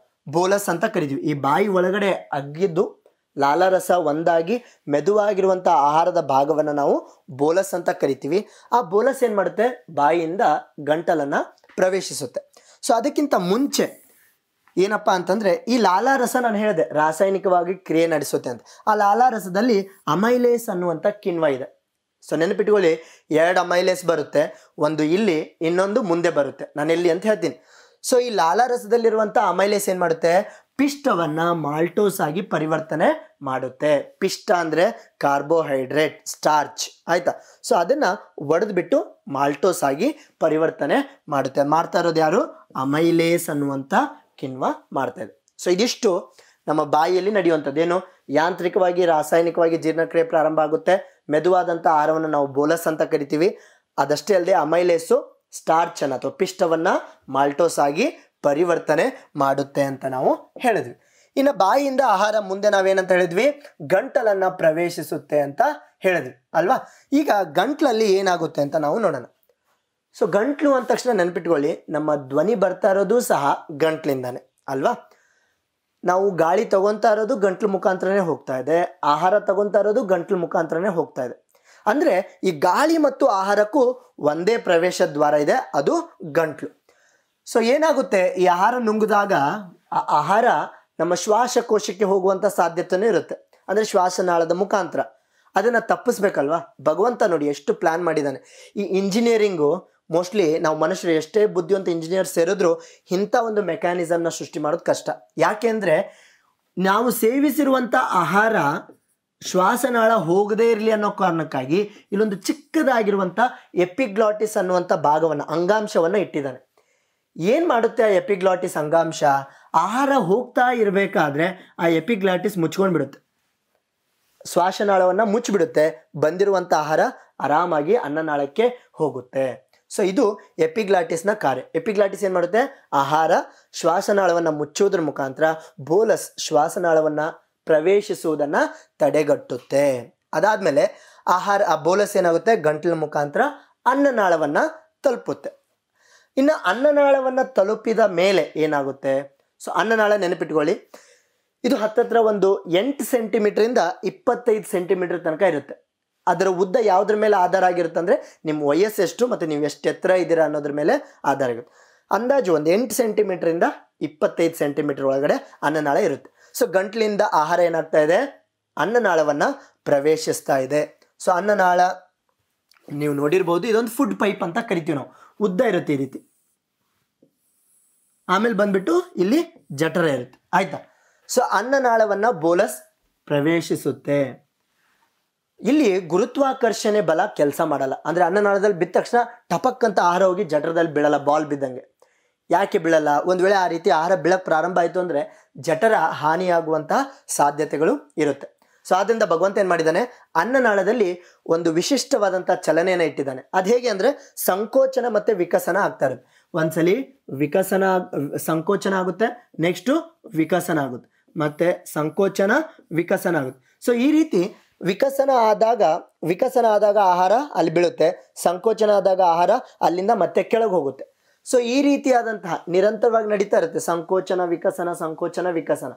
[SPEAKER 1] ಬೋಲಸ್ ಅಂತ ಕರಿತೀವಿ. ಈ ಬಾಯಿ ಒಳಗಡೆ ಅಗ್ಗಿದ್ದು ಲಾಲಾರಸ ಒಂದಾಗಿ ಮೆದುವಾಗಿರುವಂಥ ಆಹಾರದ ಭಾಗವನ್ನು ನಾವು ಬೋಲಸ್ ಅಂತ ಕರಿತೀವಿ. ಆ ಬೋಲಸ್ ಏನು ಮಾಡುತ್ತೆ, ಬಾಯಿಯಿಂದ ಗಂಟಲನ್ನು ಪ್ರವೇಶಿಸುತ್ತೆ. ಸೊ ಅದಕ್ಕಿಂತ ಮುಂಚೆ ಏನಪ್ಪ ಅಂತಂದರೆ, ಈ ಲಾಲಾರಸ ನಾನು ಹೇಳಿದೆ ರಾಸಾಯನಿಕವಾಗಿ ಕ್ರಿಯೆ ನಡೆಸುತ್ತೆ ಅಂತ. ಆ ಲಾಲಾರಸದಲ್ಲಿ ಅಮೈಲೇಸ್ ಅನ್ನುವಂಥ ಕಿಣ್ವ ಇದೆ. ಸೊ ನೆನಪಿಟ್ಕೊಳ್ಳಿ, 2 ಅಮೈಲೇಸ್ ಬರುತ್ತೆ, ಒಂದು ಇಲ್ಲಿ, ಇನ್ನೊಂದು ಮುಂದೆ ಬರುತ್ತೆ. ನಾನು ಎಲ್ಲಿ ಅಂತ ಹೇಳ್ತೀನಿ. ಸೊ ಈ ಲಾಲಾರಸದಲ್ಲಿರುವಂಥ ಅಮೈಲೇಸ್ ಏನು ಮಾಡುತ್ತೆ, ಪಿಷ್ಟವನ್ನು ಮಾಲ್ಟೋಸ್ ಆಗಿ ಪರಿವರ್ತನೆ ಮಾಡುತ್ತೆ. ಪಿಷ್ಟ ಅಂದರೆ ಕಾರ್ಬೋಹೈಡ್ರೇಟ್, ಸ್ಟಾರ್ಚ್, ಆಯಿತಾ. ಸೊ ಅದನ್ನು ಒಡೆದ್ಬಿಟ್ಟು ಮಾಲ್ಟೋಸ್ ಆಗಿ ಪರಿವರ್ತನೆ ಮಾಡುತ್ತೆ. ಮಾಡ್ತಾ ಇರೋದು ಯಾರು, ಅಮೈಲೇಸ್ ಅನ್ನುವಂಥ ಕಿಣ್ವ ಮಾಡ್ತಾ ಇದೆ. ಸೊ ಇದಿಷ್ಟು ನಮ್ಮ ಬಾಯಿಯಲ್ಲಿ ನಡೆಯುವಂಥದ್ದು. ಏನು, ಯಾಂತ್ರಿಕವಾಗಿ ರಾಸಾಯನಿಕವಾಗಿ ಜೀರ್ಣಕ್ರಿಯೆ ಪ್ರಾರಂಭ ಆಗುತ್ತೆ. ಮೆದುವಾದಂಥ ಆಹಾರವನ್ನು ನಾವು ಬೋಲಸ್ ಅಂತ ಕರಿತೀವಿ. ಅದಷ್ಟೇ ಅಲ್ಲದೆ ಅಮೈಲೇಸು ಸ್ಟಾರ್ಚ್ ಅನ್ನು ಅಥವಾ ಪಿಷ್ಟವನ್ನು ಮಾಲ್ಟೋಸ್ ಆಗಿ ಪರಿವರ್ತನೆ ಮಾಡುತ್ತೆ ಅಂತ ನಾವು ಹೇಳಿದ್ವಿ. ಇನ್ನು ಬಾಯಿಯಿಂದ ಆಹಾರ ಮುಂದೆ ನಾವೇನಂತ ಹೇಳಿದ್ವಿ, ಗಂಟಲನ್ನು ಪ್ರವೇಶಿಸುತ್ತೆ ಅಂತ ಹೇಳಿದ್ವಿ ಅಲ್ವಾ. ಈಗ ಗಂಟ್ಲಲ್ಲಿ ಏನಾಗುತ್ತೆ ಅಂತ ನಾವು ನೋಡೋಣ. ಸೊ ಗಂಟ್ಲು ಅಂದ ತಕ್ಷಣ ನೆನಪಿಟ್ಕೊಳ್ಳಿ, ನಮ್ಮ ಧ್ವನಿ ಬರ್ತಾ ಇರೋದು ಸಹ ಗಂಟ್ಲಿಂದಾನೆ ಅಲ್ವಾ. ನಾವು ಗಾಳಿ ತಗೊತಾ ಇರೋದು ಗಂಟ್ಲು ಮುಖಾಂತರನೇ ಹೋಗ್ತಾ ಇದೆ, ಆಹಾರ ತಗೊತಾ ಇರೋದು ಗಂಟ್ಲು ಮುಖಾಂತರನೇ ಹೋಗ್ತಾ ಇದೆ. ಅಂದರೆ ಈ ಗಾಳಿ ಮತ್ತು ಆಹಾರಕ್ಕೂ ಒಂದೇ ಪ್ರವೇಶ ದ್ವಾರ ಇದೆ, ಅದು ಗಂಟ್ಲು. ಸೊ ಏನಾಗುತ್ತೆ, ಈ ಆಹಾರ ನುಂಗಿದಾಗ ಆ ಆಹಾರ ನಮ್ಮ ಶ್ವಾಸಕೋಶಕ್ಕೆ ಹೋಗುವಂಥ ಸಾಧ್ಯತೆಯೂ ಇರುತ್ತೆ, ಅಂದರೆ ಶ್ವಾಸನಾಳದ ಮುಖಾಂತರ. ಅದನ್ನು ತಪ್ಪಿಸ್ಬೇಕಲ್ವಾ. ಭಗವಂತ ನೋಡಿ ಎಷ್ಟು ಪ್ಲ್ಯಾನ್ ಮಾಡಿದ್ದಾನೆ. ಈ ಇಂಜಿನಿಯರಿಂಗು ಮೋಸ್ಟ್ಲಿ ನಾವು ಮನುಷ್ಯರು ಎಷ್ಟೇ ಬುದ್ಧಿವಂತ ಇಂಜಿನಿಯರ್ ಸೇರಿದ್ರು ಇಂಥ ಒಂದು ಮೆಕ್ಯಾನಿಸಮ್ನ ಸೃಷ್ಟಿ ಮಾಡೋದು ಕಷ್ಟ. ಯಾಕೆಂದರೆ ನಾವು ಸೇವಿಸಿರುವಂಥ ಆಹಾರ ಶ್ವಾಸನಾಳ ಹೋಗದೇ ಇರಲಿ ಅನ್ನೋ ಕಾರಣಕ್ಕಾಗಿ ಇಲ್ಲೊಂದು ಚಿಕ್ಕದಾಗಿರುವಂಥ ಎಪಿಗ್ಲಾಟಿಸ್ ಅನ್ನುವಂಥ ಭಾಗವನ್ನು, ಅಂಗಾಂಶವನ್ನು ಇಟ್ಟಿದ್ದಾನೆ. ಏನು ಮಾಡುತ್ತೆ ಆ ಎಪಿಗ್ಲಾಟಿಸ್ ಅಂಗಾಂಶ, ಆಹಾರ ಹೋಗ್ತಾ ಇರಬೇಕಾದ್ರೆ ಆ ಎಪಿಗ್ಲಾಟಿಸ್ ಮುಚ್ಕೊಂಡು ಬಿಡುತ್ತೆ, ಶ್ವಾಸನಾಳವನ್ನು ಮುಚ್ಚಿಬಿಡುತ್ತೆ. ಬಂದಿರುವಂಥ ಆಹಾರ ಆರಾಮಾಗಿ ಅನ್ನನಾಳಕ್ಕೆ ಹೋಗುತ್ತೆ. ಸೊ ಇದು ಎಪಿಗ್ಲಾಟಿಸ್ನ ಕಾರ್ಯ. ಎಪಿಗ್ಲಾಟಿಸ್ ಏನು ಮಾಡುತ್ತೆ, ಆಹಾರ ಶ್ವಾಸನಾಳವನ್ನು ಮುಚ್ಚುವುದರ ಮುಖಾಂತರ ಬೋಲಸ್ ಶ್ವಾಸನಾಳವನ್ನು ಪ್ರವೇಶಿಸುವುದನ್ನು ತಡೆಗಟ್ಟುತ್ತೆ. ಅದಾದಮೇಲೆ ಆಹಾರ, ಆ ಬೋಲಸ್ ಏನಾಗುತ್ತೆ, ಗಂಟಲಿನ ಮುಖಾಂತರ ಅನ್ನನಾಳವನ್ನು ತಲುಪುತ್ತೆ. ಇನ್ನು ಅನ್ನನಾಳವನ್ನು ತಲುಪಿದ ಮೇಲೆ ಏನಾಗುತ್ತೆ, ಸೊ ಅನ್ನನಾಳ ನೆನಪಿಟ್ಕೊಳ್ಳಿ, ಇದು ಹತ್ತತ್ರ ಒಂದು 8 ಸೆಂಟಿಮೀಟ್ರಿಂದ 25 ಸೆಂಟಿಮೀಟರ್ ತನಕ ಇರುತ್ತೆ. ಅದರ ಉದ್ದ ಯಾವುದ್ರ ಮೇಲೆ ಆಧಾರ ಆಗಿರುತ್ತೆ ಅಂದರೆ ನಿಮ್ಮ ವಯಸ್ಸೆಷ್ಟು ಮತ್ತು ನೀವು ಎಷ್ಟು ಎತ್ತರ ಇದ್ದೀರಾ ಅನ್ನೋದ್ರ ಮೇಲೆ ಆಧಾರ ಆಗುತ್ತೆ. ಅಂದಾಜು ಒಂದು 8 ಸೆಂಟಿಮೀಟ್ರಿಂದ 25 ಸೆಂಟಿಮೀಟರ್ ಒಳಗಡೆ ಅನ್ನನಾಳ ಇರುತ್ತೆ. ಸೊ ಗಂಟ್ಲಿಂದ ಆಹಾರ ಏನಾಗ್ತಾ ಇದೆ, ಅನ್ನನಾಳವನ್ನು ಪ್ರವೇಶಿಸ್ತಾ ಇದೆ. ಸೊ ಅನ್ನನಾಳ ನೀವು ನೋಡಿರ್ಬೋದು, ಇದೊಂದು ಫುಡ್ ಪೈಪ್ ಅಂತ ಕರಿತೀವಿ ನಾವು. ಉದ್ದ ಇರುತ್ತೆ ಈ ರೀತಿ. ಆಮೇಲೆ ಬಂದ್ಬಿಟ್ಟು ಇಲ್ಲಿ ಜಠರ ಇರುತ್ತೆ, ಆಯ್ತಾ. ಸೊ ಅನ್ನನಾಳವನ್ನು ಬೋಲಸ್ ಪ್ರವೇಶಿಸುತ್ತೆ. ಇಲ್ಲಿ ಗುರುತ್ವಾಕರ್ಷಣೆ ಬಲ ಕೆಲಸ ಮಾಡಲ್ಲ. ಅಂದರೆ ಅನ್ನನಾಳದಲ್ಲಿ ಬಿದ್ದ ತಕ್ಷಣ ಟಪಕ್ ಅಂತ ಆಹಾರ ಹೋಗಿ ಜಠರದಲ್ಲಿ ಬೀಳಲ್ಲ, ಬಾಲ್ ಬಿದ್ದಂಗೆ. ಯಾಕೆ ಬೀಳಲ್ಲ, ಒಂದು ವೇಳೆ ಆ ರೀತಿ ಆಹಾರ ಬೀಳಕ್ಕೆ ಪ್ರಾರಂಭ ಆಯಿತು ಅಂದರೆ ಜಠರ ಹಾನಿಯಾಗುವಂತಹ ಸಾಧ್ಯತೆಗಳು ಇರುತ್ತೆ. ಸೊ ಆದ್ದರಿಂದ ಭಗವಂತ ಏನು ಮಾಡಿದ್ದಾನೆ, ಅನ್ನನಾಳದಲ್ಲಿ ಒಂದು ವಿಶಿಷ್ಟವಾದಂಥ ಚಲನೆಯನ್ನು ಇಟ್ಟಿದ್ದಾನೆ. ಅದು ಹೇಗೆ ಅಂದರೆ ಸಂಕೋಚನ ಮತ್ತು ವಿಕಸನ ಆಗ್ತಾ ಇರುತ್ತೆ. ಒಂದ್ಸಲಿ ಸಂಕೋಚನ ಆಗುತ್ತೆ, ನೆಕ್ಸ್ಟು ವಿಕಸನ ಆಗುತ್ತೆ, ಮತ್ತೆ ಸಂಕೋಚನ ವಿಕಸನ ಆಗುತ್ತೆ. ಸೊ ಈ ರೀತಿ ವಿಕಸನ ಆದಾಗ ಆಹಾರ ಅಲ್ಲಿ ಬೀಳುತ್ತೆ, ಸಂಕೋಚನ ಆದಾಗ ಆಹಾರ ಅಲ್ಲಿಂದ ಮತ್ತೆ ಕೆಳಗೆ ಹೋಗುತ್ತೆ. ಸೊ ಈ ರೀತಿಯಾದಂತಹ ನಿರಂತರವಾಗಿ ನಡೀತಾ ಇರುತ್ತೆ, ಸಂಕೋಚನ ವಿಕಸನ.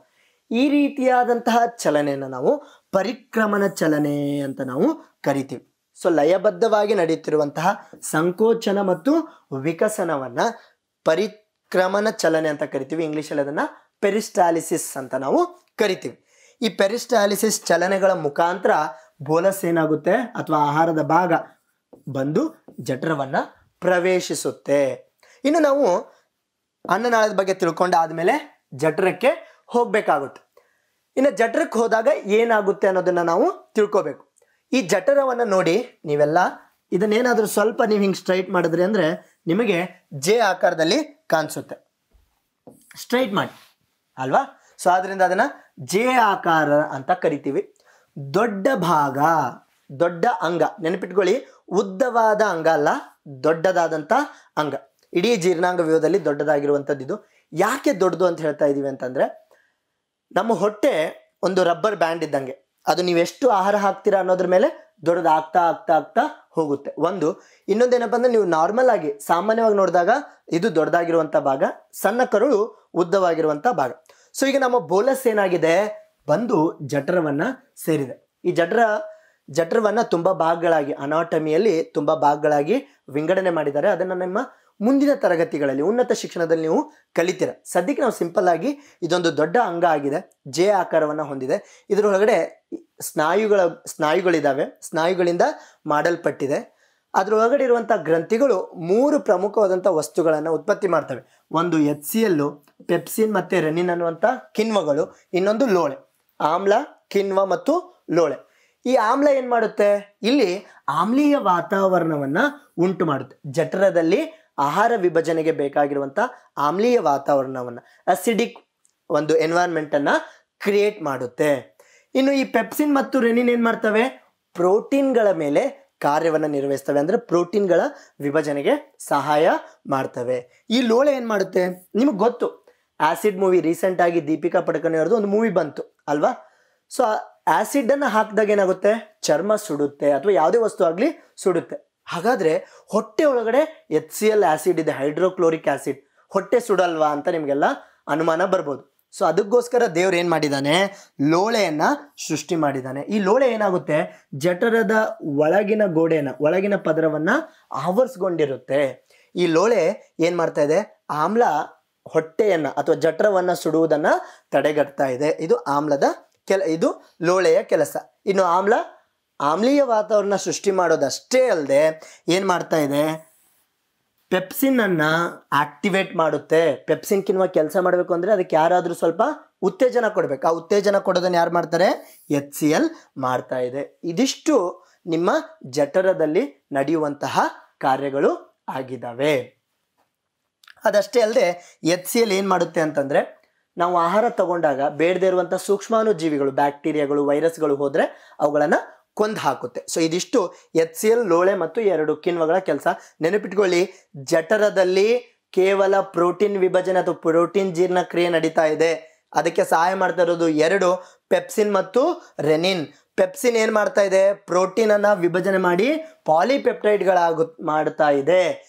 [SPEAKER 1] ಈ ರೀತಿಯಾದಂತಹ ಚಲನೆಯನ್ನು ನಾವು ಪರಿಕ್ರಮಣ ಚಲನೆ ಅಂತ ನಾವು ಕರಿತೀವಿ. ಸೊ ಲಯಬದ್ಧವಾಗಿ ನಡೆಯುತ್ತಿರುವಂತಹ ಸಂಕೋಚನ ಮತ್ತು ವಿಕಸನವನ್ನು ಪರಿಕ್ರಮಣ ಚಲನೆ ಅಂತ ಕರಿತೀವಿ. ಇಂಗ್ಲೀಷಲ್ಲಿ ಅದನ್ನು ಪೆರಿಸ್ಟಾಲಿಸಿಸ್ ಅಂತ ನಾವು ಕರಿತೀವಿ. ಈ ಪೆರಿಸ್ಟಾಲಿಸಿಸ್ ಚಲನೆಗಳ ಮುಖಾಂತರ ಬೋಲಸ್ ಏನಾಗುತ್ತೆ ಅಥವಾ ಆಹಾರದ ಭಾಗ ಬಂದು ಜಠರವನ್ನು ಪ್ರವೇಶಿಸುತ್ತೆ. ಇನ್ನು ನಾವು ಅನ್ನನಾಳದ ಬಗ್ಗೆ ತಿಳ್ಕೊಂಡಾದ್ಮೇಲೆ ಜಠರಕ್ಕೆ ಹೋಗಬೇಕಾಗುತ್ತೆ. ಇನ್ನು ಜಠರಕ್ಕೆ ಹೋದಾಗ ಏನಾಗುತ್ತೆ ಅನ್ನೋದನ್ನು ನಾವು ತಿಳ್ಕೋಬೇಕು. ಈ ಜಠರವನ್ನು ನೋಡಿ ನೀವೆಲ್ಲ ಇದನ್ನೇನಾದರೂ ಸ್ವಲ್ಪ ನೀವು ಹಿಂಗೆ ಸ್ಟ್ರೈಟ್ ಮಾಡಿದ್ರಿ ಅಂದರೆ ನಿಮಗೆ ಜೆ ಆಕಾರದಲ್ಲಿ ಕಾಣಿಸುತ್ತೆ. ಸ್ಟ್ರೈಟ್ ಮಾಡಿ ಅಲ್ವಾ. ಸೊ ಆದ್ದರಿಂದ ಅದನ್ನು ಜೆ ಆಕಾರ ಅಂತ ಕರಿತೀವಿ. ದೊಡ್ಡ ಭಾಗ, ದೊಡ್ಡ ಅಂಗ ನೆನಪಿಟ್ಕೊಳ್ಳಿ, ಉದ್ದವಾದ ಅಂಗ ಅಲ್ಲ, ದೊಡ್ಡದಾದಂಥ ಅಂಗ. ಇಡೀ ಜೀರ್ಣಾಂಗ ವ್ಯೂಹದಲ್ಲಿ ದೊಡ್ಡದಾಗಿರುವಂಥದ್ದು ಇದು. ಯಾಕೆ ದೊಡ್ಡದು ಅಂತ ಹೇಳ್ತಾ ಇದೀವಿ ಅಂತಂದ್ರೆ, ನಮ್ಮ ಹೊಟ್ಟೆ ಒಂದು ರಬ್ಬರ್ ಬ್ಯಾಂಡ್ ಇದ್ದಂಗೆ. ಅದು ನೀವೆಷ್ಟು ಆಹಾರ ಹಾಕ್ತೀರಾ ಅನ್ನೋದ್ರ ಮೇಲೆ ದೊಡ್ಡದಾಗ್ತಾ ಆಗ್ತಾ ಆಗ್ತಾ ಹೋಗುತ್ತೆ. ಒಂದು ಇನ್ನೊಂದೇನಪ್ಪ ಅಂದ್ರೆ, ನೀವು ನಾರ್ಮಲ್ ಆಗಿ ಸಾಮಾನ್ಯವಾಗಿ ನೋಡಿದಾಗ ಇದು ದೊಡ್ಡದಾಗಿರುವಂತ ಭಾಗ, ಸಣ್ಣ ಕರುಳು ಉದ್ದವಾಗಿರುವಂತ ಭಾಗ. ಸೊ ಈಗ ನಮ್ಮ ಬೋಲಸ್ ಏನಾಗಿದೆ, ಬಂದು ಜಠರವನ್ನ ಸೇರಿದೆ. ಈ ಜಠರವನ್ನ ತುಂಬಾ ಭಾಗಗಳಾಗಿ, ಅನಾಟಮಿಯಲ್ಲಿ ತುಂಬಾ ಭಾಗಗಳಾಗಿ ವಿಂಗಡಣೆ ಮಾಡಿದ್ದಾರೆ. ಅದನ್ನ ನಿಮ್ಮ ಮುಂದಿನ ತರಗತಿಗಳಲ್ಲಿ, ಉನ್ನತ ಶಿಕ್ಷಣದಲ್ಲಿ ನೀವು ಕಲಿತೀರ. ಸದ್ಯಕ್ಕೆ ನಾವು ಸಿಂಪಲ್ ಆಗಿ ಇದೊಂದು ದೊಡ್ಡ ಅಂಗ ಆಗಿದೆ, ಜೆ ಆಕಾರವನ್ನ ಹೊಂದಿದೆ. ಇದರೊಳಗಡೆ ಸ್ನಾಯುಗಳಿದಾವೆ, ಸ್ನಾಯುಗಳಿಂದ ಮಾಡಲ್ಪಟ್ಟಿದೆ. ಅದರೊಳಗಡೆ ಇರುವಂತಹ ಗ್ರಂಥಿಗಳು 3 ಪ್ರಮುಖವಾದಂತಹ ವಸ್ತುಗಳನ್ನು ಉತ್ಪತ್ತಿ ಮಾಡ್ತವೆ. ಒಂದು HCl, ಪೆಪ್ಸಿನ್ ಮತ್ತೆ ರೆನಿನ್ ಅನ್ನುವಂಥ ಕಿಣ್ವಗಳು, ಇನ್ನೊಂದು ಲೋಳೆ. ಆಮ್ಲ, ಕಿಣ್ವ ಮತ್ತು ಲೋಳೆ. ಈ ಆಮ್ಲ ಏನ್ ಮಾಡುತ್ತೆ, ಇಲ್ಲಿ ಆಮ್ಲೀಯ ವಾತಾವರಣವನ್ನ ಉಂಟು ಮಾಡುತ್ತೆ. ಜಠರದಲ್ಲಿ ಆಹಾರ ವಿಭಜನೆಗೆ ಬೇಕಾಗಿರುವಂತ ಆಮ್ಲೀಯ ವಾತಾವರಣವನ್ನ, ಅಸಿಡಿಕ್ ಒಂದು ಎನ್ವೈರನ್ಮೆಂಟ್ ಅನ್ನ ಕ್ರಿಯೇಟ್ ಮಾಡುತ್ತೆ. ಇನ್ನು ಈ ಪೆಪ್ಸಿನ್ ಮತ್ತು ರೆನಿನ್ ಏನ್ ಮಾಡ್ತವೆ, ಪ್ರೋಟೀನ್ಗಳ ಮೇಲೆ ಕಾರ್ಯವನ್ನು ನಿರ್ವಹಿಸ್ತವೆ. ಅಂದ್ರೆ ಪ್ರೋಟೀನ್ಗಳ ವಿಭಜನೆಗೆ ಸಹಾಯ ಮಾಡ್ತವೆ. ಈ ಲೋಳೆ ಏನ್ ಮಾಡುತ್ತೆ, ನಿಮಗೆ ಗೊತ್ತು, ಆಸಿಡ್ ಮೂವಿ ರೀಸೆಂಟ್ ಆಗಿ ದೀಪಿಕಾ ಪಡುಕೋಣೆ ಅವ್ರದ್ದು ಒಂದು ಮೂವಿ ಬಂತು ಅಲ್ವಾ. ಸೊ ಆಸಿಡ್ ಅನ್ನ ಹಾಕಿದಾಗ ಏನಾಗುತ್ತೆ, ಚರ್ಮ ಸುಡುತ್ತೆ ಅಥವಾ ಯಾವುದೇ ವಸ್ತು ಆಗ್ಲಿ ಸುಡುತ್ತೆ. ಹಾಗಾದ್ರೆ ಹೊಟ್ಟೆ ಒಳಗಡೆ HCl ಆಸಿಡ್ ಇದೆ, ಹೈಡ್ರೋಕ್ಲೋರಿಕ್ ಆಸಿಡ್, ಹೊಟ್ಟೆ ಸುಡಲ್ವಾ ಅಂತ ನಿಮ್ಗೆಲ್ಲ ಅನುಮಾನ ಬರ್ಬೋದು. ಸೊ ಅದಕ್ಕೋಸ್ಕರ ದೇವ್ರು ಏನ್ ಮಾಡಿದಾನೆ, ಲೋಳೆಯನ್ನ ಸೃಷ್ಟಿ ಮಾಡಿದಾನೆ. ಈ ಲೋಳೆ ಏನಾಗುತ್ತೆ, ಜಠರದ ಒಳಗಿನ ಗೋಡೆಯನ್ನ, ಒಳಗಿನ ಪದರವನ್ನ ಆವರಿಸ್ಕೊಂಡಿರುತ್ತೆ. ಈ ಲೋಳೆ ಏನ್ ಮಾಡ್ತಾ ಇದೆ, ಆಮ್ಲ ಹೊಟ್ಟೆಯನ್ನ ಅಥವಾ ಜಠರವನ್ನ ಸುಡುವುದನ್ನ ತಡೆಗಟ್ತಾ ಇದೆ. ಇದು ಆಮ್ಲದ ಇದು ಲೋಳೆಯ ಕೆಲಸ. ಇನ್ನು ಆಮ್ಲೀಯ ವಾತಾವರಣ ಸೃಷ್ಟಿ ಮಾಡೋದಷ್ಟೇ ಅಲ್ಲದೆ ಏನ್ ಮಾಡ್ತಾ ಇದೆ, ಪೆಪ್ಸಿನ್ ಅನ್ನ ಆಕ್ಟಿವೇಟ್ ಮಾಡುತ್ತೆ. ಪೆಪ್ಸಿನ್ ಕಿನ್ವ ಕೆಲಸ ಮಾಡಬೇಕು ಅಂದ್ರೆ ಅದಕ್ಕೆ ಯಾರಾದ್ರೂ ಸ್ವಲ್ಪ ಉತ್ತೇಜನ ಕೊಡ್ಬೇಕು. ಆ ಉತ್ತೇಜನ ಕೊಡೋದನ್ನ ಯಾರು ಮಾಡ್ತಾರೆ, HCl ಮಾಡ್ತಾ ಇದೆ. ಇದಿಷ್ಟು ನಿಮ್ಮ ಜಠರದಲ್ಲಿ ನಡೆಯುವಂತಹ ಕಾರ್ಯಗಳು ಆಗಿದ್ದಾವೆ. ಅದಷ್ಟೇ ಅಲ್ಲದೆ HCl ಏನ್ ಮಾಡುತ್ತೆ ಅಂತಂದ್ರೆ, ನಾವು ಆಹಾರ ತಗೊಂಡಾಗ ಬೇಡದೇ ಇರುವಂತ ಸೂಕ್ಷ್ಮಾಣು ಜೀವಿಗಳು, ಬ್ಯಾಕ್ಟೀರಿಯಾಗಳು, ವೈರಸ್ಗಳು ಹೋದ್ರೆ ಅವುಗಳನ್ನ ಕೊಂದು ಹಾಕುತ್ತೆ. ಸೊ ಇದಿಷ್ಟು HCl, ಲೋಳೆ ಮತ್ತು 2 ಕಿಣ್ವಗಳ ಕೆಲಸ. ನೆನಪಿಟ್ಕೊಳ್ಳಿ, ಜಠರದಲ್ಲಿ ಕೇವಲ ಪ್ರೋಟೀನ್ ವಿಭಜನೆ ಅಥವಾ ಪ್ರೋಟೀನ್ ಜೀರ್ಣಕ್ರಿಯೆ ನಡೀತಾ ಇದೆ. ಅದಕ್ಕೆ ಸಹಾಯ ಮಾಡ್ತಾ ಇರೋದು 2, ಪೆಪ್ಸಿನ್ ಮತ್ತು ರೆನಿನ್. ಪೆಪ್ಸಿನ್ ಏನ್ ಮಾಡ್ತಾ ಇದೆ, ಪ್ರೋಟೀನ್ ಅನ್ನ ವಿಭಜನೆ ಮಾಡಿ ಮಾಡ್ತಾ ಇದೆ.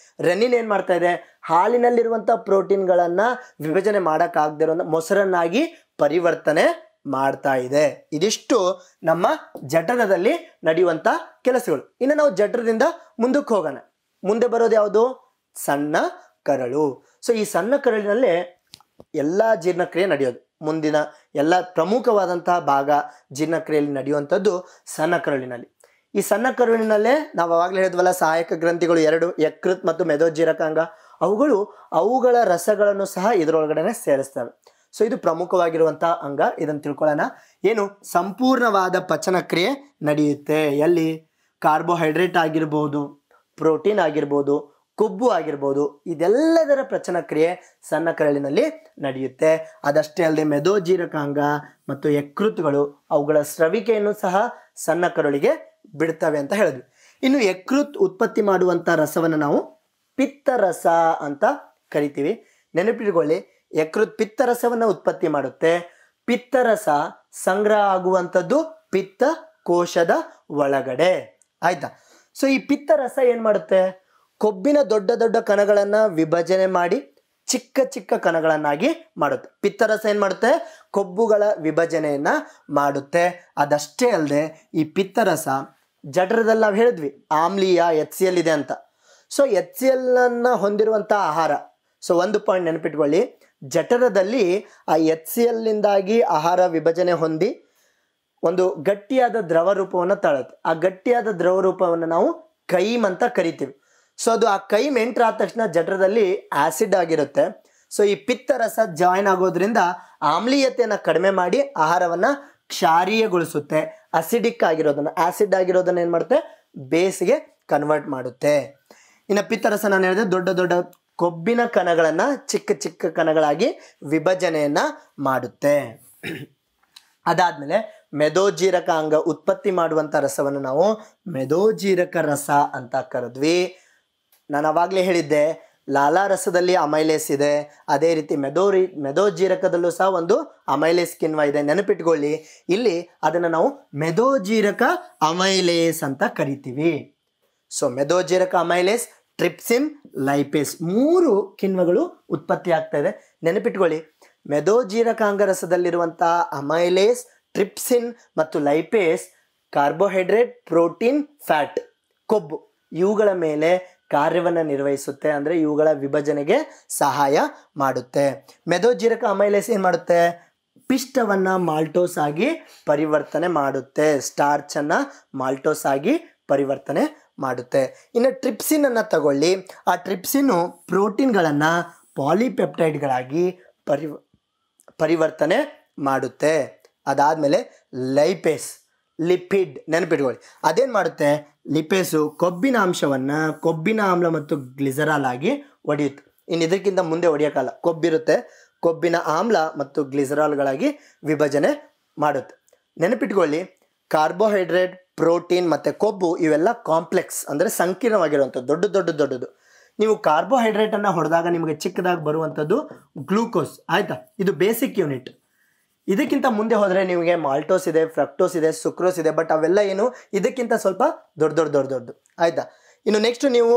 [SPEAKER 1] ರೆನಿನ್ ಏನ್ ಮಾಡ್ತಾ ಇದೆ, ಹಾಲಿನಲ್ಲಿರುವಂತಹ ಪ್ರೋಟೀನ್ಗಳನ್ನ ವಿಭಜನೆ ಮಾಡಕ್ಕಾಗದೇ ಇರುವಂತ ಮೊಸರನ್ನಾಗಿ ಪರಿವರ್ತನೆ ಮಾಡ್ತಾ ಇದೆ. ಇದಿಷ್ಟು ನಮ್ಮ ಜಠರದಲ್ಲಿ ನಡೆಯುವಂತ ಕೆಲಸಗಳು. ಇನ್ನು ನಾವು ಜಠರದಿಂದ ಮುಂದಕ್ಕೆ ಹೋಗೋಣ. ಮುಂದೆ ಬರೋದು ಯಾವುದು, ಸಣ್ಣ ಕರಳು. ಸೊ ಈ ಸಣ್ಣ ಕರಳಿನಲ್ಲೇ ಎಲ್ಲಾ ಜೀರ್ಣಕ್ರಿಯೆ ನಡೆಯೋದು. ಮುಂದಿನ ಎಲ್ಲ ಪ್ರಮುಖವಾದಂತಹ ಭಾಗ ಜೀರ್ಣಕ್ರಿಯೆಯಲ್ಲಿ ನಡೆಯುವಂಥದ್ದು ಸಣ್ಣ ಕರುಳಿನಲ್ಲಿ. ಈ ಸಣ್ಣ ಕರುಳಿನಲ್ಲೇ ನಾವು ಅವಾಗಲೇ ಹೇಳಿದ್ವಲ್ಲ, ಸಹಾಯಕ ಗ್ರಂಥಿಗಳು 2, ಯಕೃತ್ ಮತ್ತು ಮೆದೋಜೀರಕಾಂಗ. ಅವುಗಳ ರಸಗಳನ್ನು ಸಹ ಇದರೊಳಗಡೆ ಸೇರಿಸ್ತವೆ. ಸೊ ಇದು ಪ್ರಮುಖವಾಗಿರುವಂತಹ ಅಂಗ. ಇದನ್ನು ತಿಳ್ಕೊಳ್ಳೋಣ. ಏನು, ಸಂಪೂರ್ಣವಾದ ಪಚನ ಕ್ರಿಯೆ ನಡೆಯುತ್ತೆ. ಎಲ್ಲಿ, ಕಾರ್ಬೋಹೈಡ್ರೇಟ್ ಆಗಿರ್ಬೋದು, ಪ್ರೋಟೀನ್ ಆಗಿರ್ಬೋದು, ಕೊಬ್ಬು ಆಗಿರ್ಬೋದು, ಇದೆಲ್ಲದರ ಪಚನ ಕ್ರಿಯೆ ಸಣ್ಣ ಕರಳಿನಲ್ಲಿ ನಡೆಯುತ್ತೆ. ಅದಷ್ಟೇ ಅಲ್ಲದೆ ಮೆದೋಜೀರಕಾಂಗ ಮತ್ತು ಯಕೃತ್ಗಳು, ಅವುಗಳ ಸ್ರವಿಕೆಯನ್ನು ಸಹ ಸಣ್ಣ ಕರುಳಿಗೆ ಬಿಡ್ತವೆ ಅಂತ ಹೇಳಿದ್ವಿ. ಇನ್ನು ಯಕೃತ್ ಉತ್ಪತ್ತಿ ಮಾಡುವಂತ ರಸವನ್ನು ನಾವು ಪಿತ್ತರಸ ಅಂತ ಕರಿತೀವಿ. ನೆನಪಿಟ್ಕೊಳ್ಳಿ, ಯಕೃತ್ ಪಿತ್ತರಸವನ್ನ ಉತ್ಪತ್ತಿ ಮಾಡುತ್ತೆ. ಪಿತ್ತರಸ ಸಂಗ್ರಹ ಆಗುವಂಥದ್ದು ಪಿತ್ತ ಕೋಶದ ಒಳಗಡೆ. ಆಯ್ತಾ. ಸೊ ಈ ಪಿತ್ತರಸ ಏನ್ ಮಾಡುತ್ತೆ, ಕೊಬ್ಬಿನ ದೊಡ್ಡ ದೊಡ್ಡ ಕಣಗಳನ್ನ ವಿಭಜನೆ ಮಾಡಿ ಚಿಕ್ಕ ಚಿಕ್ಕ ಕಣಗಳನ್ನಾಗಿ ಮಾಡುತ್ತೆ. ಪಿತ್ತರಸ ಏನ್ ಮಾಡುತ್ತೆ, ಕೊಬ್ಬುಗಳ ವಿಭಜನೆಯನ್ನ ಮಾಡುತ್ತೆ. ಅದಷ್ಟೇ ಅಲ್ಲದೆ ಈ ಪಿತ್ತರಸ ಜಠರದಲ್ಲಿ ನಾವು ಹೇಳಿದ್ವಿ ಆಮ್ಲೀಯ HCl ಇದೆ ಅಂತ. ಸೊ HCl ಅನ್ನ ಹೊಂದಿರುವಂತ ಆಹಾರ. ಸೊ ಒಂದು ಪಾಯಿಂಟ್ ನೆನಪಿಟ್ಕೊಳ್ಳಿ, ಜಠರದಲ್ಲಿ ಆ HCl ನಿಂದಾಗಿ ಆಹಾರ ವಿಭಜನೆ ಹೊಂದಿ ಒಂದು ಗಟ್ಟಿಯಾದ ದ್ರವ ರೂಪವನ್ನು ತಾಳುತ್ತೆ. ಆ ಗಟ್ಟಿಯಾದ ದ್ರವ ರೂಪವನ್ನು ನಾವು ಕೈಮ್ ಅಂತ ಕರಿತೀವಿ. ಸೊ ಅದು ಆ ಕೈಮ್ ಎಂಟರ್ ಆದ ತಕ್ಷಣ ಜಠರದಲ್ಲಿ ಆಸಿಡ್ ಆಗಿರುತ್ತೆ. ಸೊ ಈ ಪಿತ್ತರಸ ಜಾಯಿನ್ ಆಗೋದ್ರಿಂದ ಆಮ್ಲೀಯತೆಯನ್ನು ಕಡಿಮೆ ಮಾಡಿ ಆಹಾರವನ್ನ ಕ್ಷಾರೀಯಗೊಳಿಸುತ್ತೆ. ಆಸಿಡ್ ಆಗಿರೋದನ್ನ ಏನ್ ಮಾಡುತ್ತೆ, ಬೇಸ್ಗೆ ಕನ್ವರ್ಟ್ ಮಾಡುತ್ತೆ. ಇನ್ನು ಪಿತ್ತರಸ ನಾನು ಹೇಳಿದೆ, ದೊಡ್ಡ ದೊಡ್ಡ ಕೊಬ್ಬಿನ ಕಣಗಳನ್ನ ಚಿಕ್ಕ ಚಿಕ್ಕ ಕಣಗಳಾಗಿ ವಿಭಜನೆಯನ್ನ ಮಾಡುತ್ತೆ. ಅದಾದ್ಮೇಲೆ ಮೆದೋಜೀರಕಾಂಗ ಉತ್ಪತ್ತಿ ಮಾಡುವಂತ ರಸವನ್ನು ನಾವು ಮೆದೋಜೀರಕ ರಸ ಅಂತ ಕರೆದ್ವಿ. ನಾನು ಅವಾಗಲೇ ಹೇಳಿದ್ದೆ, ಲಾಲಾರಸದಲ್ಲಿ ಅಮೈಲೇಸ್ ಇದೆ, ಅದೇ ರೀತಿ ಮೆದೋಜೀರಕದಲ್ಲೂ ಸಹ ಒಂದು ಅಮೈಲೇಸ್ ಕಿಣ್ವ ಇದೆ. ನೆನಪಿಟ್ಕೊಳ್ಳಿ, ಇಲ್ಲಿ ಅದನ್ನು ನಾವು ಮೆದೋಜೀರಕ ಅಮೈಲೇಸ್ ಅಂತ ಕರಿತೀವಿ. ಸೊ ಮೆದೋಜೀರಕ ಅಮೈಲೇಸ್, ಟ್ರಿಪ್ಸಿನ್, ಲೈಪೇಸ್ 3 ಕಿಣ್ವಗಳು ಉತ್ಪತ್ತಿ ಆಗ್ತಾ ಇದೆ. ನೆನಪಿಟ್ಕೊಳ್ಳಿ, ಮೆದೋಜೀರಕಾಂಗರಸದಲ್ಲಿರುವಂತಹ ಅಮೈಲೇಸ್, ಟ್ರಿಪ್ಸಿನ್ ಮತ್ತು ಲೈಪೇಸ್ ಕಾರ್ಬೋಹೈಡ್ರೇಟ್, ಪ್ರೋಟೀನ್, ಫ್ಯಾಟ್, ಕೊಬ್ಬು ಇವುಗಳ ಮೇಲೆ ಕಾರ್ಯವನ್ನು ನಿರ್ವಹಿಸುತ್ತೆ. ಅಂದರೆ ಇವುಗಳ ವಿಭಜನೆಗೆ ಸಹಾಯ ಮಾಡುತ್ತೆ. ಮೆದೋಜೀರಕ ಅಮೈಲೇಸ್ ಏನು ಮಾಡುತ್ತೆ? ಪಿಷ್ಟವನ್ನು ಮಾಲ್ಟೋಸ್ ಆಗಿ ಪರಿವರ್ತನೆ ಮಾಡುತ್ತೆ, ಸ್ಟಾರ್ಚನ್ನು ಮಾಲ್ಟೋಸ್ ಆಗಿ ಪರಿವರ್ತನೆ ಮಾಡುತ್ತೆ. ಇನ್ನು ಟ್ರಿಪ್ಸಿನನ್ನು ತಗೊಳ್ಳಿ, ಆ ಟ್ರಿಪ್ಸಿನು ಪ್ರೋಟೀನ್ಗಳನ್ನು ಪಾಲಿಪೆಪ್ಟೈಡ್ಗಳಾಗಿ ಪರಿವರ್ತನೆ ಮಾಡುತ್ತೆ. ಅದಾದಮೇಲೆ ಲೈಪೇಸ್, ಲಿಪಿಡ್, ನೆನಪಿಟ್ಕೊಳ್ಳಿ, ಅದೇನು ಮಾಡುತ್ತೆ? ಲಿಪೇಸು ಕೊಬ್ಬಿನ ಅಂಶವನ್ನು ಕೊಬ್ಬಿನ ಆಮ್ಲ ಮತ್ತು ಗ್ಲಿಸರಾಲ್ ಆಗಿ ಒಡೆಯುತ್ತೆ. ಇನ್ನು ಇದಕ್ಕಿಂತ ಮುಂದೆ ಒಡೆಯೋಕ್ಕಲ್ಲ, ಕೊಬ್ಬಿರುತ್ತೆ, ಕೊಬ್ಬಿನ ಆಮ್ಲ ಮತ್ತು ಗ್ಲಿಸರಾಲ್ಗಳಾಗಿ ವಿಭಜನೆ ಮಾಡುತ್ತೆ. ನೆನಪಿಟ್ಕೊಳ್ಳಿ, ಕಾರ್ಬೋಹೈಡ್ರೇಟ್, ಪ್ರೋಟೀನ್ ಮತ್ತು ಕೊಬ್ಬು ಇವೆಲ್ಲ ಕಾಂಪ್ಲೆಕ್ಸ್, ಅಂದರೆ ಸಂಕೀರ್ಣವಾಗಿರುವಂಥದ್ದು, ದೊಡ್ಡದು. ನೀವು ಕಾರ್ಬೋಹೈಡ್ರೇಟನ್ನು ಹೊಡೆದಾಗ ನಿಮಗೆ ಚಿಕ್ಕದಾಗಿ ಬರುವಂಥದ್ದು ಗ್ಲೂಕೋಸ್, ಆಯಿತಾ? ಇದು ಬೇಸಿಕ್ ಯೂನಿಟ್. ಇದಕ್ಕಿಂತ ಮುಂದೆ ಹೋದರೆ ನಿಮಗೆ ಮಾಲ್ಟೋಸ್ ಇದೆ, ಫ್ರಕ್ಟೋಸ್ ಇದೆ, ಸುಕ್ರೋಸ್ ಇದೆ, ಬಟ್ ಅವೆಲ್ಲ ಏನು ಇದಕ್ಕಿಂತ ಸ್ವಲ್ಪ ದೊಡ್ಡ, ಆಯಿತಾ? ಇನ್ನು ನೆಕ್ಸ್ಟ್ ನೀವು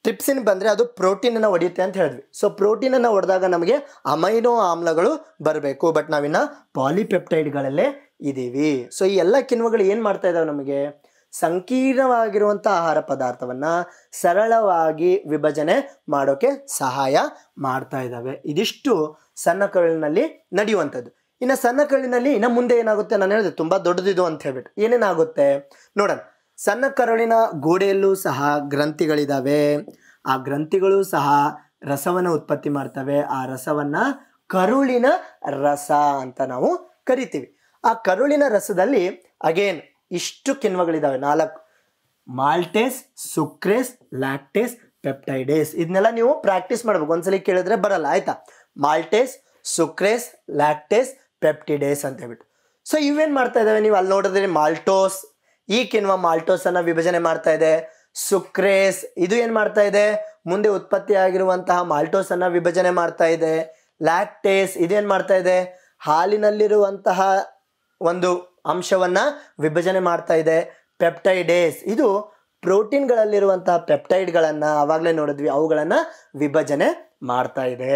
[SPEAKER 1] ಟ್ರಿಪ್ಸಿನ್ ಬಂದರೆ ಅದು ಪ್ರೋಟೀನನ್ನು ಒಡೆಯುತ್ತೆ ಅಂತ ಹೇಳಿದ್ವಿ. ಸೊ ಪ್ರೋಟೀನನ್ನು ಹೊಡೆದಾಗ ನಮಗೆ ಅಮೈನೋ ಆಮ್ಲಗಳು ಬರಬೇಕು, ಬಟ್ ನಾವಿನ್ನು ಪಾಲಿಪೆಪ್ಟೈಡ್ಗಳಲ್ಲೇ ಇದ್ದೀವಿ. ಸೊ ಈ ಎಲ್ಲ ಕಿಣ್ವಗಳು ಏನು ಮಾಡ್ತಾ ಇದ್ದಾವೆ? ನಮಗೆ ಸಂಕೀರ್ಣವಾಗಿರುವಂಥ ಆಹಾರ ಪದಾರ್ಥವನ್ನು ಸರಳವಾಗಿ ವಿಭಜನೆ ಮಾಡೋಕ್ಕೆ ಸಹಾಯ ಮಾಡ್ತಾ ಇದ್ದಾವೆ. ಇದಿಷ್ಟು ಸಣ್ಣ ಕರುಳಿನಲ್ಲಿ ನಡೆಯುವಂಥದ್ದು. ಇನ್ನು ಸಣ್ಣ ಕರುಳಿನಲ್ಲಿ ಇನ್ನು ಮುಂದೆ ಏನಾಗುತ್ತೆ? ನಾನು ಹೇಳಿದೆ ತುಂಬ ದೊಡ್ಡದಿದು ಅಂತ ಹೇಳ್ಬಿಟ್ಟು. ಏನೇನಾಗುತ್ತೆ ನೋಡೋಣ. ಸಣ್ಣ ಕರುಳಿನ ಗೋಡೆಯಲ್ಲೂ ಸಹ ಗ್ರಂಥಿಗಳಿದ್ದಾವೆ. ಆ ಗ್ರಂಥಿಗಳು ಸಹ ರಸವನ್ನು ಉತ್ಪತ್ತಿ ಮಾಡ್ತವೆ. ಆ ರಸವನ್ನು ಕರುಳಿನ ರಸ ಅಂತ ನಾವು ಕರಿತೀವಿ. ಆ ಕರುಳಿನ ರಸದಲ್ಲಿ ಅಗೇನ್ ಇಷ್ಟು ಕಿಣ್ವಗಳಿದ್ದಾವೆ, 4: ಮಾಲ್ಟೇಸ್, ಸುಕ್ರೇಸ್, ಲ್ಯಾಕ್ಟೇಸ್, ಪೆಪ್ಟೈಡೇಸ್. ಇದನ್ನೆಲ್ಲ ನೀವು ಪ್ರಾಕ್ಟೀಸ್ ಮಾಡಬೇಕು, ಒಂದ್ಸಲಿ ಕೇಳಿದ್ರೆ ಬರಲ್ಲ, ಆಯಿತಾ? ಮಾಲ್ಟೇಸ್, ಸುಕ್ರೇಸ್, ಲ್ಯಾಕ್ಟೇಸ್, ಪೆಪ್ಟಿಡೇಸ್ ಅಂತ ಹೇಳ್ಬಿಟ್ಟು. ಸೊ ಇವೇನು ಮಾಡ್ತಾ ಇದ್ದಾವೆ? ನೀವು ಅಲ್ಲಿ ನೋಡಿದ್ರೆ ಮಾಲ್ಟೋಸ್, ಈ ಕಿಣ್ವ ಮಾಲ್ಟೋಸನ್ನು ವಿಭಜನೆ ಮಾಡ್ತಾ ಇದೆ. ಸುಕ್ರೇಸ್ ಇದು ಏನು ಮಾಡ್ತಾ ಇದೆ? ಮುಂದೆ ಉತ್ಪತ್ತಿ ಆಗಿರುವಂತಹ ಮಾಲ್ಟೋಸನ್ನು ವಿಭಜನೆ ಮಾಡ್ತಾ ಇದೆ. ಲ್ಯಾಕ್ಟೇಸ್ ಇದೇನು ಮಾಡ್ತಾ ಇದೆ? ಹಾಲಿನಲ್ಲಿರುವಂತಹ ಒಂದು ಅಂಶವನ್ನು ವಿಭಜನೆ ಮಾಡ್ತಾ ಇದೆ. ಪೆಪ್ಟೈಡೇಸ್ ಇದು ಪ್ರೋಟೀನ್ಗಳಲ್ಲಿರುವಂತಹ ಪೆಪ್ಟೈಡ್ಗಳನ್ನು ಆವಾಗಲೇ ನೋಡಿದ್ವಿ, ಅವುಗಳನ್ನು ವಿಭಜನೆ ಮಾಡ್ತಾ ಇದೆ.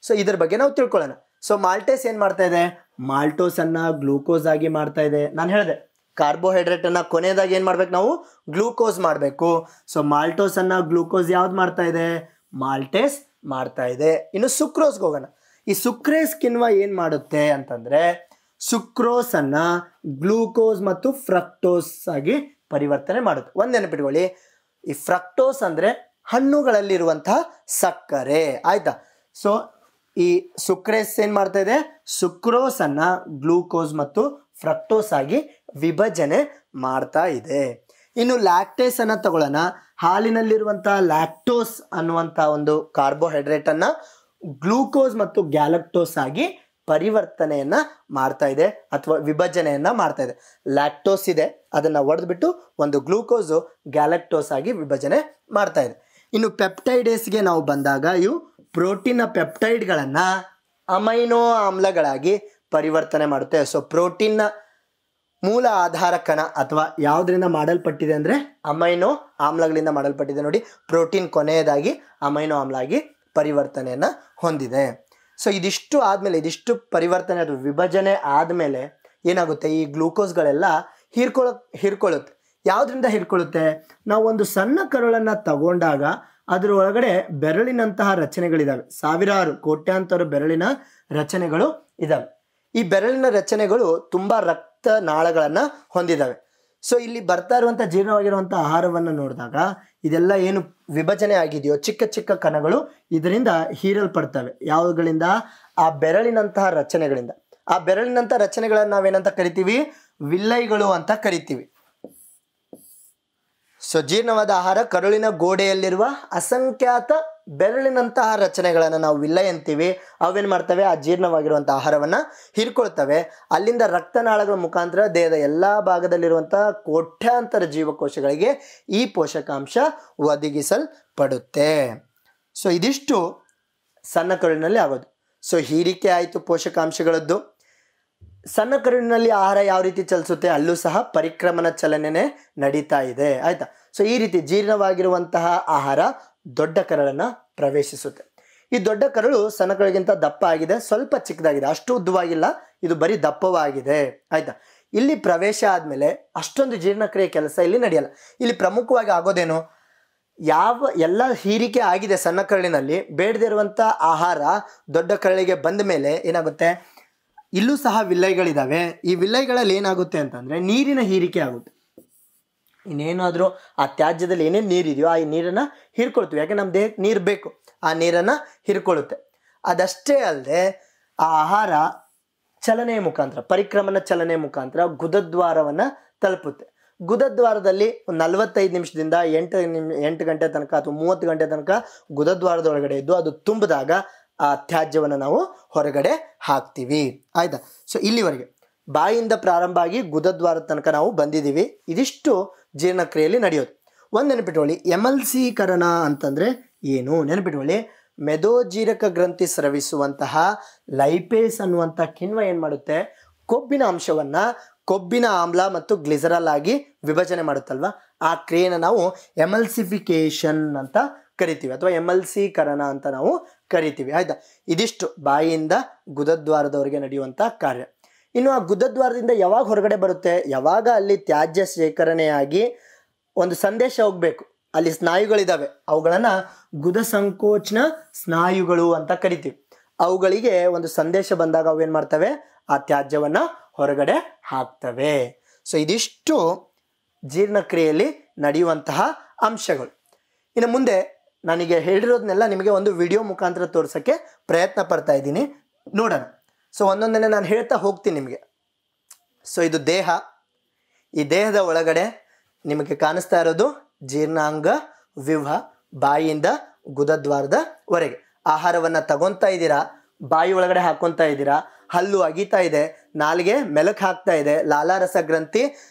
[SPEAKER 1] ಸೊ ಇದ್ರ ಬಗ್ಗೆ ನಾವು ತಿಳ್ಕೊಳ್ಳೋಣ. ಸೊ ಮಾಲ್ಟೇಸ್ ಏನು ಮಾಡ್ತಾ ಇದೆ? ಮಾಲ್ಟೋಸನ್ನು ಗ್ಲೂಕೋಸ್ ಆಗಿ ಮಾಡ್ತಾ ಇದೆ. ನಾನು ಹೇಳಿದೆ ಕಾರ್ಬೋಹೈಡ್ರೇಟನ್ನು ಕೊನೆಯದಾಗಿ ಏನು ಮಾಡ್ಬೇಕು? ನಾವು ಗ್ಲೂಕೋಸ್ ಮಾಡಬೇಕು. ಸೊ ಮಾಲ್ಟೋಸನ್ನು ಗ್ಲೂಕೋಸ್ ಯಾವ್ದು ಮಾಡ್ತಾ ಇದೆ? ಮಾಲ್ಟೇಸ್ ಮಾಡ್ತಾ ಇದೆ. ಇನ್ನು ಸುಕ್ರೋಸ್ಗೆ ಹೋಗೋಣ. ಈ ಸುಕ್ರೇಸ್ ಕಿಣ್ವ ಏನು ಮಾಡುತ್ತೆ ಅಂತಂದರೆ ಸುಕ್ರೋಸನ್ನು ಗ್ಲೂಕೋಸ್ ಮತ್ತು ಫ್ರಕ್ಟೋಸ್ ಆಗಿ ಪರಿವರ್ತನೆ ಮಾಡುತ್ತೆ. ಒಂದು ನೆನಪಿಟ್ಕೊಳ್ಳಿ, ಈ ಫ್ರಕ್ಟೋಸ್ ಅಂದರೆ ಹಣ್ಣುಗಳಲ್ಲಿರುವಂತಹ ಸಕ್ಕರೆ, ಆಯಿತಾ? ಸೊ ಈ ಸುಕ್ರೇಸ್ ಏನು ಮಾಡ್ತಾ ಇದೆ? ಸುಕ್ರೋಸನ್ನು ಗ್ಲೂಕೋಸ್ ಮತ್ತು ಫ್ರಕ್ಟೋಸ್ ಆಗಿ ವಿಭಜನೆ ಮಾಡ್ತಾ ಇದೆ. ಇನ್ನು ಲ್ಯಾಕ್ಟೇಸನ್ನು ತಗೊಳ್ಳೋಣ. ಹಾಲಿನಲ್ಲಿರುವಂಥ ಲ್ಯಾಕ್ಟೋಸ್ ಅನ್ನುವಂಥ ಒಂದು ಕಾರ್ಬೋಹೈಡ್ರೇಟನ್ನು ಗ್ಲೂಕೋಸ್ ಮತ್ತು ಗ್ಯಾಲಕ್ಟೋಸ್ ಆಗಿ ಪರಿವರ್ತನೆಯನ್ನು ಮಾಡ್ತಾ ಇದೆ ಅಥವಾ ವಿಭಜನೆಯನ್ನು ಮಾಡ್ತಾ ಇದೆ. ಲ್ಯಾಕ್ಟೋಸ್ ಇದೆ, ಅದನ್ನು ಒಡೆದ್ಬಿಟ್ಟು ಒಂದು ಗ್ಲೂಕೋಸು ಗ್ಯಾಲಕ್ಟೋಸ್ ಆಗಿ ವಿಭಜನೆ ಮಾಡ್ತಾ ಇದೆ. ಇನ್ನು ಪೆಪ್ಟೈಡೇಸ್ಗೆ ನಾವು ಬಂದಾಗ ಇವು ಪ್ರೋಟೀನ್ನ ಪೆಪ್ಟೈಡ್ಗಳನ್ನು ಅಮೈನೋ ಆಮ್ಲಗಳಾಗಿ ಪರಿವರ್ತನೆ ಮಾಡುತ್ತೆ. ಸೊ ಪ್ರೋಟೀನ್ನ ಮೂಲ ಆಧಾರ ಕಣ ಅಥವಾ ಯಾವುದರಿಂದ ಮಾಡಲ್ಪಟ್ಟಿದೆ ಅಂದರೆ ಅಮೈನೋ ಆಮ್ಲಗಳಿಂದ ಮಾಡಲ್ಪಟ್ಟಿದೆ. ನೋಡಿ, ಪ್ರೋಟೀನ್ ಕೊನೆಯದಾಗಿ ಅಮೈನೋ ಆಮ್ಲ ಆಗಿ ಪರಿವರ್ತನೆಯನ್ನು ಹೊಂದಿದೆ. ಸೊ ಇದಿಷ್ಟು ಆದಮೇಲೆ, ಇದಿಷ್ಟು ಪರಿವರ್ತನೆ ಅದು ವಿಭಜನೆ ಆದಮೇಲೆ ಏನಾಗುತ್ತೆ? ಈ ಗ್ಲೂಕೋಸ್ಗಳೆಲ್ಲ ಹೀರ್ಕೊಳ್ಳುತ್ತೆ. ಯಾವುದರಿಂದ ಹೀರ್ಕೊಳ್ಳುತ್ತೆ? ನಾವು ಒಂದು ಸಣ್ಣ ಕರುಳನ್ನು ತಗೊಂಡಾಗ ಅದರ ಒಳಗಡೆ ಬೆರಳಿನಂತಹ ರಚನೆಗಳಿದ್ದಾವೆ. ಸಾವಿರಾರು ಕೋಟ್ಯಾಂತರ ಬೆರಳಿನ ರಚನೆಗಳು ಇದ್ದಾವೆ. ಈ ಬೆರಳಿನ ರಚನೆಗಳು ತುಂಬ ರಕ್ತನಾಳಗಳನ್ನು ಹೊಂದಿದ್ದಾವೆ. ಸೊ ಇಲ್ಲಿ ಬರ್ತಾ ಇರುವಂಥ ಜೀರ್ಣವಾಗಿರುವಂಥ ಆಹಾರವನ್ನು ನೋಡಿದಾಗ ಇದೆಲ್ಲ ಏನು ವಿಭಜನೆ ಆಗಿದೆಯೋ ಚಿಕ್ಕ ಚಿಕ್ಕ ಕಣಗಳು ಇದರಿಂದ ಹೀರಲ್ಪಡ್ತವೆ. ಯಾವುಗಳಿಂದ? ಆ ಬೆರಳಿನಂತಹ ರಚನೆಗಳಿಂದ. ಆ ಬೆರಳಿನಂತಹ ರಚನೆಗಳನ್ನು ನಾವೇನಂತ ಕರಿತೀವಿ? ವಿಲ್ಲೈಗಳು ಅಂತ ಕರಿತೀವಿ. ಸೊ ಜೀರ್ಣವಾದ ಆಹಾರ ಕರುಳಿನ ಗೋಡೆಯಲ್ಲಿರುವ ಅಸಂಖ್ಯಾತ ಬೆರಳಿನಂತಹ ರಚನೆಗಳನ್ನು ನಾವು ವಿಲ್ಲೈ ಅಂತೀವಿ. ಅವೇನು ಮಾಡ್ತವೆ? ಆ ಜೀರ್ಣವಾಗಿರುವಂಥ ಆಹಾರವನ್ನು ಹೀರ್ಕೊಳ್ತವೆ. ಅಲ್ಲಿಂದ ರಕ್ತನಾಳಗಳ ಮುಖಾಂತರ ದೇಹದ ಎಲ್ಲ ಭಾಗದಲ್ಲಿರುವಂಥ ಕೋಟ್ಯಾಂತರ ಜೀವಕೋಶಗಳಿಗೆ ಈ ಪೋಷಕಾಂಶ ಒದಗಿಸಲ್ಪಡುತ್ತೆ. ಸೊ ಇದಿಷ್ಟು ಸಣ್ಣ ಕರುಳಿನಲ್ಲಿ ಆಗೋದು. ಸೊ ಹೀರಿಕೆ ಆಯಿತು ಪೋಷಕಾಂಶಗಳದ್ದು. ಸಣ್ಣ ಕರುಳಿನಲ್ಲಿ ಆಹಾರ ಯಾವ ರೀತಿ ಚಲಿಸುತ್ತೆ, ಅಲ್ಲೂ ಸಹ ಪರಿಕ್ರಮಣ ಚಲನೆನೇ ನಡೀತಾ ಇದೆ. ಆಯ್ತಾ. ಸೊ ಈ ರೀತಿ ಜೀರ್ಣವಾಗಿರುವಂತಹ ಆಹಾರ ದೊಡ್ಡ ಕರಳನ್ನು ಪ್ರವೇಶಿಸುತ್ತೆ. ಈ ದೊಡ್ಡ ಕರಳು ಸಣ್ಣ ಕರಳಿಗಿಂತ ದಪ್ಪ ಆಗಿದೆ, ಸ್ವಲ್ಪ ಚಿಕ್ಕದಾಗಿದೆ, ಅಷ್ಟು ಉದ್ದವಾಗಿಲ್ಲ, ಇದು ಬರೀ ದಪ್ಪವಾಗಿದೆ. ಆಯ್ತಾ. ಇಲ್ಲಿ ಪ್ರವೇಶ ಆದಮೇಲೆ ಅಷ್ಟೊಂದು ಜೀರ್ಣಕ್ರಿಯೆ ಕೆಲಸ ಇಲ್ಲಿ ನಡೆಯಲ್ಲ. ಇಲ್ಲಿ ಪ್ರಮುಖವಾಗಿ ಆಗೋದೇನು, ಎಲ್ಲ ಹೀರಿಕೆ ಆಗಿದೆ ಸಣ್ಣ ಕರಳಿನಲ್ಲಿ, ಬೇಡದೇ ಇರುವಂಥ ಆಹಾರ ದೊಡ್ಡ ಕರಳಿಗೆ ಬಂದ ಮೇಲೆ ಏನಾಗುತ್ತೆ, ಇಲ್ಲೂ ಸಹ ವಿಲ್ಲೈಗಳಿದ್ದಾವೆ. ಈ ವಿಲ್ಲೈಗಳಲ್ಲಿ ಏನಾಗುತ್ತೆ ಅಂತಂದರೆ ನೀರಿನ ಹೀರಿಕೆ ಆಗುತ್ತೆ. ಇನ್ನೇನಾದರೂ ಆ ತ್ಯಾಜ್ಯದಲ್ಲಿ ಏನೇನು ನೀರಿದೆಯೋ ಆ ನೀರನ್ನು ಹೀರ್ಕೊಳ್ತೀವಿ, ಯಾಕೆ ನಮ್ಮ ದೇಹಕ್ಕೆ ನೀರು ಬೇಕು, ಆ ನೀರನ್ನು ಹೀರ್ಕೊಳ್ಳುತ್ತೆ. ಅದಷ್ಟೇ ಅಲ್ಲದೆ ಆ ಆಹಾರ ಚಲನೆಯ ಮುಖಾಂತರ, ಪರಿಕ್ರಮಣ ಚಲನೆಯ ಮುಖಾಂತರ ಗುದದ್ವಾರವನ್ನು ತಲುಪುತ್ತೆ. ಗುದದ್ವಾರದಲ್ಲಿ 45 ನಿಮಿಷದಿಂದ 8 ಗಂಟೆ ತನಕ ಅಥವಾ 30 ಗಂಟೆ ತನಕ ಗುದದ್ವಾರದೊಳಗಡೆ ಇದ್ದು ಅದು ತುಂಬಿದಾಗ ಆ ತ್ಯಾಜ್ಯವನ್ನು ನಾವು ಹೊರಗಡೆ ಹಾಕ್ತೀವಿ. ಆಯಿತಾ. ಸೊ ಇಲ್ಲಿವರೆಗೆ ಬಾಯಿಯಿಂದ ಪ್ರಾರಂಭ ಆಗಿ ಗುದದ್ವಾರದ ತನಕ ನಾವು ಬಂದಿದ್ದೀವಿ. ಇದಿಷ್ಟು ಜೀರ್ಣಕ್ರಿಯೆಯಲ್ಲಿ ನಡೆಯೋದು. ಒಂದು ನೆನಪಿಟ್ಕೊಳ್ಳಿ, ಎಮಲ್ಸೀಕರಣ ಅಂತಂದರೆ ಏನು ನೆನಪಿಟ್ಕೊಳ್ಳಿ. ಮೆದೋಜೀರಕ ಗ್ರಂಥಿ ಸ್ರವಿಸುವಂತಹ ಲೈಪೇಸ್ ಅನ್ನುವಂಥ ಕಿಣ್ವ ಏನು ಮಾಡುತ್ತೆ, ಕೊಬ್ಬಿನ ಅಂಶವನ್ನು ಕೊಬ್ಬಿನ ಆಮ್ಲ ಮತ್ತು ಗ್ಲಿಸರಲ್ ಆಗಿ ವಿಭಜನೆ ಮಾಡುತ್ತಲ್ವ, ಆ ಕ್ರಿಯೆನ ನಾವು ಎಮಲ್ಸಿಫಿಕೇಶನ್ ಅಂತ ಕರಿತೀವಿ, ಅಥವಾ ಎಮಲ್ಸೀಕರಣ ಅಂತ ನಾವು ಕರಿತೀವಿ. ಆಯಿತಾ. ಇದಿಷ್ಟು ಬಾಯಿಯಿಂದ ಗುದದ್ವಾರದವರೆಗೆ ನಡೆಯುವಂಥ ಕಾರ್ಯ. ಇನ್ನು ಆ ಗುದದ್ವಾರದಿಂದ ಯಾವಾಗ ಹೊರಗಡೆ ಬರುತ್ತೆ, ಯಾವಾಗ ಅಲ್ಲಿ ತ್ಯಾಜ್ಯ ಶೇಖರಣೆಯಾಗಿ ಒಂದು ಸಂದೇಶ ಹೋಗಬೇಕು, ಅಲ್ಲಿ ಸ್ನಾಯುಗಳಿದ್ದಾವೆ, ಅವುಗಳನ್ನು ಗುದ ಸಂಕೋಚನ ಸ್ನಾಯುಗಳು ಅಂತ ಕರಿತೀವಿ. ಅವುಗಳಿಗೆ ಒಂದು ಸಂದೇಶ ಬಂದಾಗ ಅವೇನು ಮಾಡ್ತವೆ, ಆ ತ್ಯಾಜ್ಯವನ್ನು ಹೊರಗಡೆ ಹಾಕ್ತವೆ. ಸೊ ಇದಿಷ್ಟು ಜೀರ್ಣಕ್ರಿಯೆಯಲ್ಲಿ ನಡೆಯುವಂತಹ ಅಂಶಗಳು. ಇನ್ನು ಮುಂದೆ ನನಗೆ ಹೇಳಿರೋದನ್ನೆಲ್ಲ ನಿಮಗೆ ಒಂದು ವಿಡಿಯೋ ಮುಖಾಂತರ ತೋರಿಸೋಕ್ಕೆ ಪ್ರಯತ್ನ ಪಡ್ತಾ ಇದ್ದೀನಿ, ನೋಡೋಣ. ಸೊ ಒಂದೊಂದನ್ನೇ ನಾನು ಹೇಳ್ತಾ ಹೋಗ್ತೀನಿ ನಿಮಗೆ. ಸೊ ಇದು ದೇಹ, ಈ ದೇಹದ ಒಳಗಡೆ ನಿಮಗೆ ಕಾಣಿಸ್ತಾ ಇರೋದು ಜೀರ್ಣಾಂಗ ವ್ಯೂಹ, ಬಾಯಿಯಿಂದ ಗುದದ್ವಾರದವರೆಗೆ ಆಹಾರವನ್ನು ತಗೊತಾ ಇದ್ದೀರಾ, ಬಾಯಿ ಒಳಗಡೆ ಹಾಕ್ಕೊತಾ ಇದ್ದೀರಾ, ಹಲ್ಲು ಅಗಿತಾ ಇದೆ, ನಾಲಿಗೆ ಮೆಲುಕು ಹಾಕ್ತಾ ಇದೆ, ಲಾಲಾರಸ ಗ್ರಂಥಿ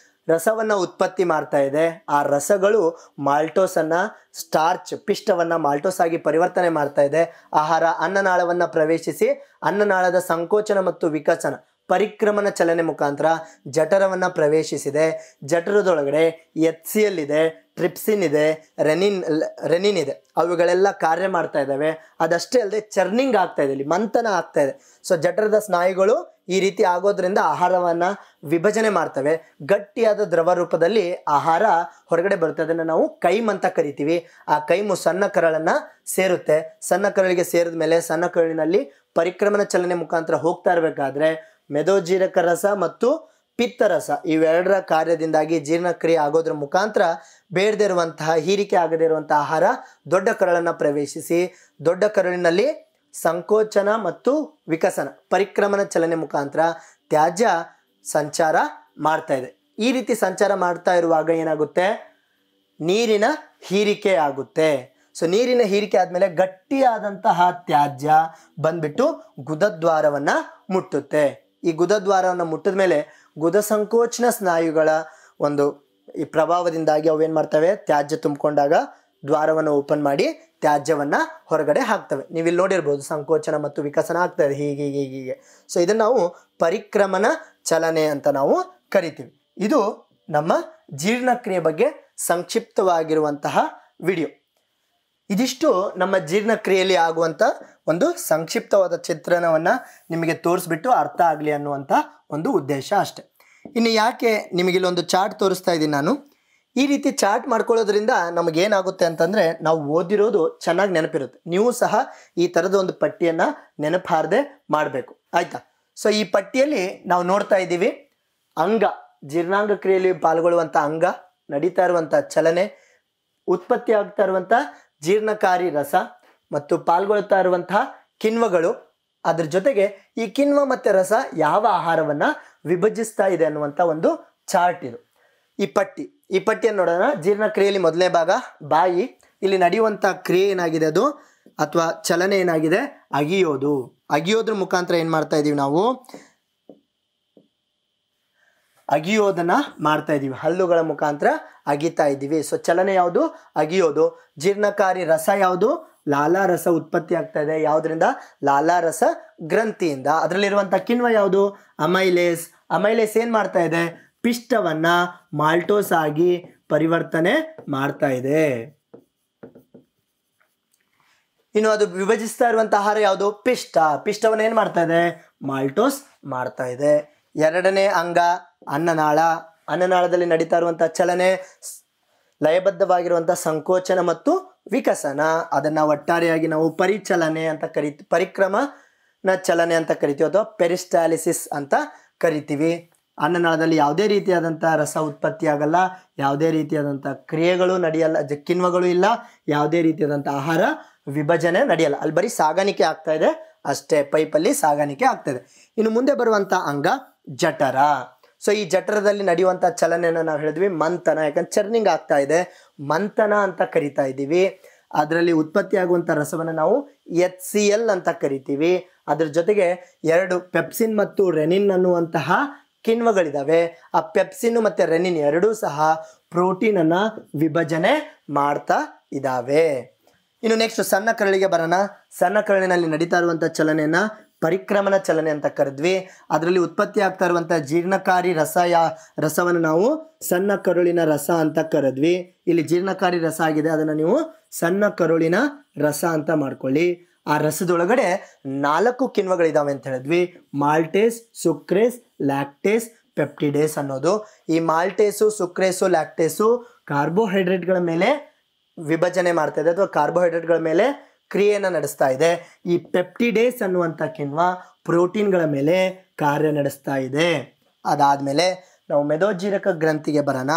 [SPEAKER 1] ರಸವನ್ನು ಉತ್ಪತ್ತಿ ಮಾಡ್ತಾ ಇದೆ. ಆ ರಸಗಳು ಮಾಲ್ಟೋಸನ್ನು, ಸ್ಟಾರ್ಚ್ ಪಿಷ್ಟವನ್ನು ಮಾಲ್ಟೋಸ್ ಆಗಿ ಪರಿವರ್ತನೆ ಮಾಡ್ತಾ ಇದೆ. ಆಹಾರ ಅನ್ನನಾಳವನ್ನು ಪ್ರವೇಶಿಸಿ ಅನ್ನನಾಳದ ಸಂಕೋಚನ ಮತ್ತು ವಿಕಸನ ಪರಿಕ್ರಮಣ ಚಲನೆ ಮುಖಾಂತರ ಜಠರವನ್ನು ಪ್ರವೇಶಿಸಿದೆ. ಜಠರದೊಳಗಡೆ HCl ಇದೆ, ಟ್ರಿಪ್ಸಿನ್ ಇದೆ, ರೆನಿನ್ ಇದೆ, ಅವುಗಳೆಲ್ಲ ಕಾರ್ಯ ಮಾಡ್ತಾ ಇದ್ದಾವೆ. ಅದಷ್ಟೇ ಅಲ್ಲದೆ ಚರ್ನಿಂಗ್ ಆಗ್ತಾ ಇದೆ, ಇಲ್ಲಿ ಮಂಥನ ಆಗ್ತಾ ಇದೆ. ಸೊ ಜಠರದ ಸ್ನಾಯುಗಳು ಈ ರೀತಿ ಆಗೋದ್ರಿಂದ ಆಹಾರವನ್ನು ವಿಭಜನೆ ಮಾಡ್ತವೆ. ಗಟ್ಟಿಯಾದ ದ್ರವ ರೂಪದಲ್ಲಿ ಆಹಾರ ಹೊರಗಡೆ ಬರುತ್ತೆ, ಅದನ್ನು ನಾವು ಕೈಮ್ ಅಂತ ಕರಿತೀವಿ. ಆ ಕೈಮು ಸಣ್ಣ ಕರಳನ್ನು ಸೇರುತ್ತೆ. ಸಣ್ಣ ಕರಳಿಗೆ ಸೇರಿದ ಮೇಲೆ ಸಣ್ಣ ಕರಳಿನಲ್ಲಿ ಪರಿಕ್ರಮಣ ಚಲನೆ ಮುಖಾಂತರ ಹೋಗ್ತಾ ಇರಬೇಕಾದ್ರೆ ಮೆದೋಜೀರಕ ರಸ ಮತ್ತು ಪಿತ್ತರಸ ಇವೆರಡರ ಕಾರ್ಯದಿಂದಾಗಿ ಜೀರ್ಣಕ್ರಿಯೆ ಆಗೋದ್ರ ಮುಖಾಂತರ ಬೇಡದೇ ಇರುವಂತಹ, ಹೀರಿಕೆ ಆಗದೇ ಇರುವಂತಹ ಆಹಾರ ದೊಡ್ಡ ಕರಳನ್ನು ಪ್ರವೇಶಿಸಿ ದೊಡ್ಡ ಕರಳಿನಲ್ಲಿ ಸಂಕೋಚನ ಮತ್ತು ವಿಕಸನ ಪರಿಕ್ರಮಣ ಚಲನೆ ಮುಖಾಂತರ ತ್ಯಾಜ್ಯ ಸಂಚಾರ ಮಾಡ್ತಾ ಇದೆ. ಈ ರೀತಿ ಸಂಚಾರ ಮಾಡ್ತಾ ಇರುವಾಗ ಏನಾಗುತ್ತೆ, ನೀರಿನ ಹೀರಿಕೆ ಆಗುತ್ತೆ. ಸೊ ನೀರಿನ ಹೀರಿಕೆ ಆದಮೇಲೆ ಗಟ್ಟಿಯಾದಂತಹ ತ್ಯಾಜ್ಯ ಬಂದ್ಬಿಟ್ಟು ಗುದದ್ವಾರವನ್ನು ಮುಟ್ಟುತ್ತೆ. ಈ ಗುದದ್ವಾರವನ್ನು ಮುಟ್ಟಿದ ಮೇಲೆ ಗುದ ಸಂಕೋಚನ ಸ್ನಾಯುಗಳ ಒಂದು ಈ ಪ್ರಭಾವದಿಂದಾಗಿ ಅವೇನು ಮಾಡ್ತವೆ, ತ್ಯಾಜ್ಯ ತುಂಬಿಕೊಂಡಾಗ ದ್ವಾರವನ್ನು ಓಪನ್ ಮಾಡಿ ತ್ಯಾಜ್ಯವನ್ನು ಹೊರಗಡೆ ಹಾಕ್ತವೆ. ನೀವು ಇಲ್ಲಿ ನೋಡಿರ್ಬೋದು ಸಂಕೋಚನ ಮತ್ತು ವಿಕಸನ ಆಗ್ತಾ ಇದೆ, ಹೀಗೆ ಹೀಗೆ ಹೀಗೆ. ಸೊ ಇದನ್ನು ನಾವು ಪರಿಕ್ರಮಣ ಚಲನೆ ಅಂತ ನಾವು ಕರಿತೀವಿ. ಇದು ನಮ್ಮ ಜೀರ್ಣಕ್ರಿಯೆ ಬಗ್ಗೆ ಸಂಕ್ಷಿಪ್ತವಾಗಿರುವಂತಹ ವಿಡಿಯೋ. ಇದಿಷ್ಟು ನಮ್ಮ ಜೀರ್ಣಕ್ರಿಯೆಯಲ್ಲಿ ಆಗುವಂಥ ಒಂದು ಸಂಕ್ಷಿಪ್ತವಾದ ಚಿತ್ರಣವನ್ನು ನಿಮಗೆ ತೋರಿಸ್ಬಿಟ್ಟು ಅರ್ಥ ಆಗಲಿ ಅನ್ನುವಂಥ ಒಂದು ಉದ್ದೇಶ ಅಷ್ಟೆ. ಇನ್ನು ಯಾಕೆ ನಿಮಗಿಲ್ಲೊಂದು ಚಾರ್ಟ್ ತೋರಿಸ್ತಾ ಇದ್ದೀನಿ ನಾನು. ಈ ರೀತಿ ಚಾರ್ಟ್ ಮಾಡ್ಕೊಳ್ಳೋದ್ರಿಂದ ನಮಗೇನಾಗುತ್ತೆ ಅಂತಂದರೆ ನಾವು ಓದಿರೋದು ಚೆನ್ನಾಗಿ ನೆನಪಿರುತ್ತೆ. ನೀವು ಸಹ ಈ ಥರದ ಒಂದು ಪಟ್ಟಿಯನ್ನು ನೆನಪಾರದೆ ಮಾಡಬೇಕು, ಆಯಿತಾ. ಸೊ ಈ ಪಟ್ಟಿಯಲ್ಲಿ ನಾವು ನೋಡ್ತಾ ಇದ್ದೀವಿ ಅಂಗ, ಜೀರ್ಣಾಂಗ ಕ್ರಿಯೆಯಲ್ಲಿ ಪಾಲ್ಗೊಳ್ಳುವಂಥ ಅಂಗ, ನಡೀತಾ ಇರುವಂಥ ಚಲನೆ, ಉತ್ಪತ್ತಿ ಆಗ್ತಾ ಇರುವಂಥ ಜೀರ್ಣಕಾರಿ ರಸ ಮತ್ತು ಪಾಲ್ಗೊಳ್ತಾ ಇರುವಂತಹ ಕಿಣ್ವಗಳು, ಅದ್ರ ಜೊತೆಗೆ ಈ ಕಿಣ್ವ ಮತ್ತು ರಸ ಯಾವ ಆಹಾರವನ್ನು ವಿಭಜಿಸ್ತಾ ಇದೆ ಅನ್ನುವಂಥ ಒಂದು ಚಾರ್ಟ್ ಇದು. ಈ ಪಟ್ಟಿಯನ್ನು ನೋಡೋಣ. ಜೀರ್ಣಕ್ರಿಯೆಯಲ್ಲಿ ಮೊದಲನೇ ಭಾಗ ಬಾಯಿ. ಇಲ್ಲಿ ನಡೆಯುವಂಥ ಕ್ರಿಯೆ ಏನಾಗಿದೆ ಅದು, ಅಥವಾ ಚಲನೆ ಏನಾಗಿದೆ, ಅಗಿಯೋದು. ಅಗಿಯೋದ್ರ ಮುಖಾಂತರ ಏನು ಮಾಡ್ತಾ ಇದ್ದೀವಿ ನಾವು, ಅಗಿಯೋದನ್ನು ಮಾಡ್ತಾ ಇದ್ದೀವಿ, ಹಲ್ಲುಗಳ ಮುಖಾಂತರ ಅಗಿತಾ ಇದ್ದೀವಿ. ಸೊ ಚಲನೆ ಯಾವುದು, ಅಗಿಯೋದು. ಜೀರ್ಣಕಾರಿ ರಸ ಯಾವುದು, ಲಾಲಾರಸ ಉತ್ಪತ್ತಿ ಆಗ್ತಾ ಇದೆ. ಯಾವುದರಿಂದ? ಲಾಲಾರಸ ಗ್ರಂಥಿಯಿಂದ. ಅದರಲ್ಲಿರುವಂಥ ಕಿಣ್ವ ಯಾವುದು? ಅಮೈಲೇಸ್. ಅಮೈಲೇಸ್ ಏನು ಮಾಡ್ತಾ ಇದೆ? ಪಿಷ್ಟವನ್ನ ಮಾಲ್ಟೋಸ್ ಆಗಿ ಪರಿವರ್ತನೆ ಮಾಡ್ತಾ ಇದೆ. ಇನ್ನು ಅದು ವಿಭಜಿಸ್ತಾ ಇರುವಂಥ ಆಹಾರ ಯಾವುದು? ಪಿಷ್ಟ. ಪಿಷ್ಟವನ್ನು ಏನು ಮಾಡ್ತಾ ಇದೆ? ಮಾಲ್ಟೋಸ್ ಮಾಡ್ತಾ ಇದೆ. ಎರಡನೇ ಅಂಗ ಅನ್ನನಾಳ. ಅನ್ನನಾಳದಲ್ಲಿ ನಡೀತಾ ಇರುವಂಥ ಚಲನೆ ಲಯಬದ್ಧವಾಗಿರುವಂಥ ಸಂಕೋಚನ ಮತ್ತು ವಿಕಸನ. ಅದನ್ನು ಒಟ್ಟಾರೆಯಾಗಿ ನಾವು ಪರಿಚಲನೆ ಅಂತ ಪರಿಕ್ರಮಣ ಚಲನೆ ಅಂತ ಕರಿತೀವಿ, ಅಥವಾ ಪೆರಿಸ್ಟಾಲಿಸಿಸ್ ಅಂತ ಕರಿತೀವಿ. ಅನ್ನನಾಳದಲ್ಲಿ ಯಾವುದೇ ರೀತಿಯಾದಂಥ ರಸ ಉತ್ಪತ್ತಿ ಆಗಲ್ಲ, ಯಾವುದೇ ರೀತಿಯಾದಂಥ ಕ್ರಿಯೆಗಳು ನಡೆಯಲ್ಲ, ಕಿಣ್ವಗಳು ಇಲ್ಲ, ಯಾವುದೇ ರೀತಿಯಾದಂಥ ಆಹಾರ ವಿಭಜನೆ ನಡೆಯಲ್ಲ. ಅಲ್ಲಿ ಬರೀ ಸಾಗಾಣಿಕೆ ಆಗ್ತಾ ಇದೆ ಅಷ್ಟೇ, ಪೈಪಲ್ಲಿ ಸಾಗಾಣಿಕೆ ಆಗ್ತಾ ಇದೆ. ಇನ್ನು ಮುಂದೆ ಬರುವಂಥ ಅಂಗ ಜಠರ. ಸೊ ಈ ಜಠರದಲ್ಲಿ ನಡೆಯುವಂಥ ಚಲನೆಯನ್ನು ನಾವು ಹೇಳಿದ್ವಿ ಮಂಥನ, ಯಾಕಂದ್ರೆ ಚರ್ನಿಂಗ್ ಆಗ್ತಾ ಇದೆ, ಮಂಥನ ಅಂತ ಕರಿತಾ ಇದ್ದೀವಿ. ಅದರಲ್ಲಿ ಉತ್ಪತ್ತಿ ಆಗುವಂಥ ರಸವನ್ನು ನಾವು HCl ಅಂತ ಕರಿತೀವಿ. ಅದ್ರ ಜೊತೆಗೆ 2 ಪೆಪ್ಸಿನ್ ಮತ್ತು ರೆನಿನ್ ಅನ್ನುವಂತಹ ಕಿಣ್ವಗಳಿದ್ದಾವೆ. ಆ ಪೆಪ್ಸಿನ್ ಮತ್ತು ರೆನಿನ್ ಎರಡೂ ಸಹ ಪ್ರೋಟೀನನ್ನು ವಿಭಜನೆ ಮಾಡ್ತಾ ಇದ್ದಾವೆ. ಇನ್ನು ನೆಕ್ಸ್ಟ್ ಸಣ್ಣ ಕರಳಿಗೆ ಬರೋಣ. ಸಣ್ಣ ಕರಳಿನಲ್ಲಿ ನಡೀತಾ ಇರುವಂಥ ಚಲನೆಯನ್ನು ಪರಿಕ್ರಮಣ ಚಲನೆ ಅಂತ ಕರೆದ್ವಿ. ಅದರಲ್ಲಿ ಉತ್ಪತ್ತಿ ಆಗ್ತಾ ಇರುವಂಥ ಜೀರ್ಣಕಾರಿ ರಸವನ್ನು ನಾವು ಸಣ್ಣ ಕರುಳಿನ ರಸ ಅಂತ ಕರೆದ್ವಿ. ಇಲ್ಲಿ ಜೀರ್ಣಕಾರಿ ರಸ ಆಗಿದೆ, ಅದನ್ನು ನೀವು ಸಣ್ಣ ಕರುಳಿನ ರಸ ಅಂತ ಮಾಡ್ಕೊಳ್ಳಿ. ಆ ರಸದೊಳಗಡೆ 4 ಕಿಣ್ವಗಳಿದಾವೆ ಅಂತ ಹೇಳಿದ್ವಿ. ಮಾಲ್ಟೇಸ್, ಸುಕ್ರೇಸ್, ಲ್ಯಾಕ್ಟೇಸ್, ಪೆಪ್ಟಿಡೇಸ್ ಅನ್ನೋದು. ಈ ಮಾಲ್ಟೇಸು, ಸುಕ್ರೇಸು, ಲ್ಯಾಕ್ಟೇಸು ಕಾರ್ಬೋಹೈಡ್ರೇಟ್ಗಳ ಮೇಲೆ ವಿಭಜನೆ ಮಾಡ್ತಾ ಇದೆ, ಅಥವಾ ಕಾರ್ಬೋಹೈಡ್ರೇಟ್ಗಳ ಮೇಲೆ ಕ್ರಿಯೆಯನ್ನು ನಡೆಸ್ತಾ ಇದೆ. ಈ ಪೆಪ್ಟಿಡೇಸ್ ಅನ್ನುವಂಥ ಕಿಣ್ವ ಪ್ರೋಟೀನ್ಗಳ ಮೇಲೆ ಕಾರ್ಯ ನಡೆಸ್ತಾ ಇದೆ. ಅದಾದಮೇಲೆ ನಾವು ಮೆದೋಜೀರಕ ಗ್ರಂಥಿಗೆ ಬರೋಣ.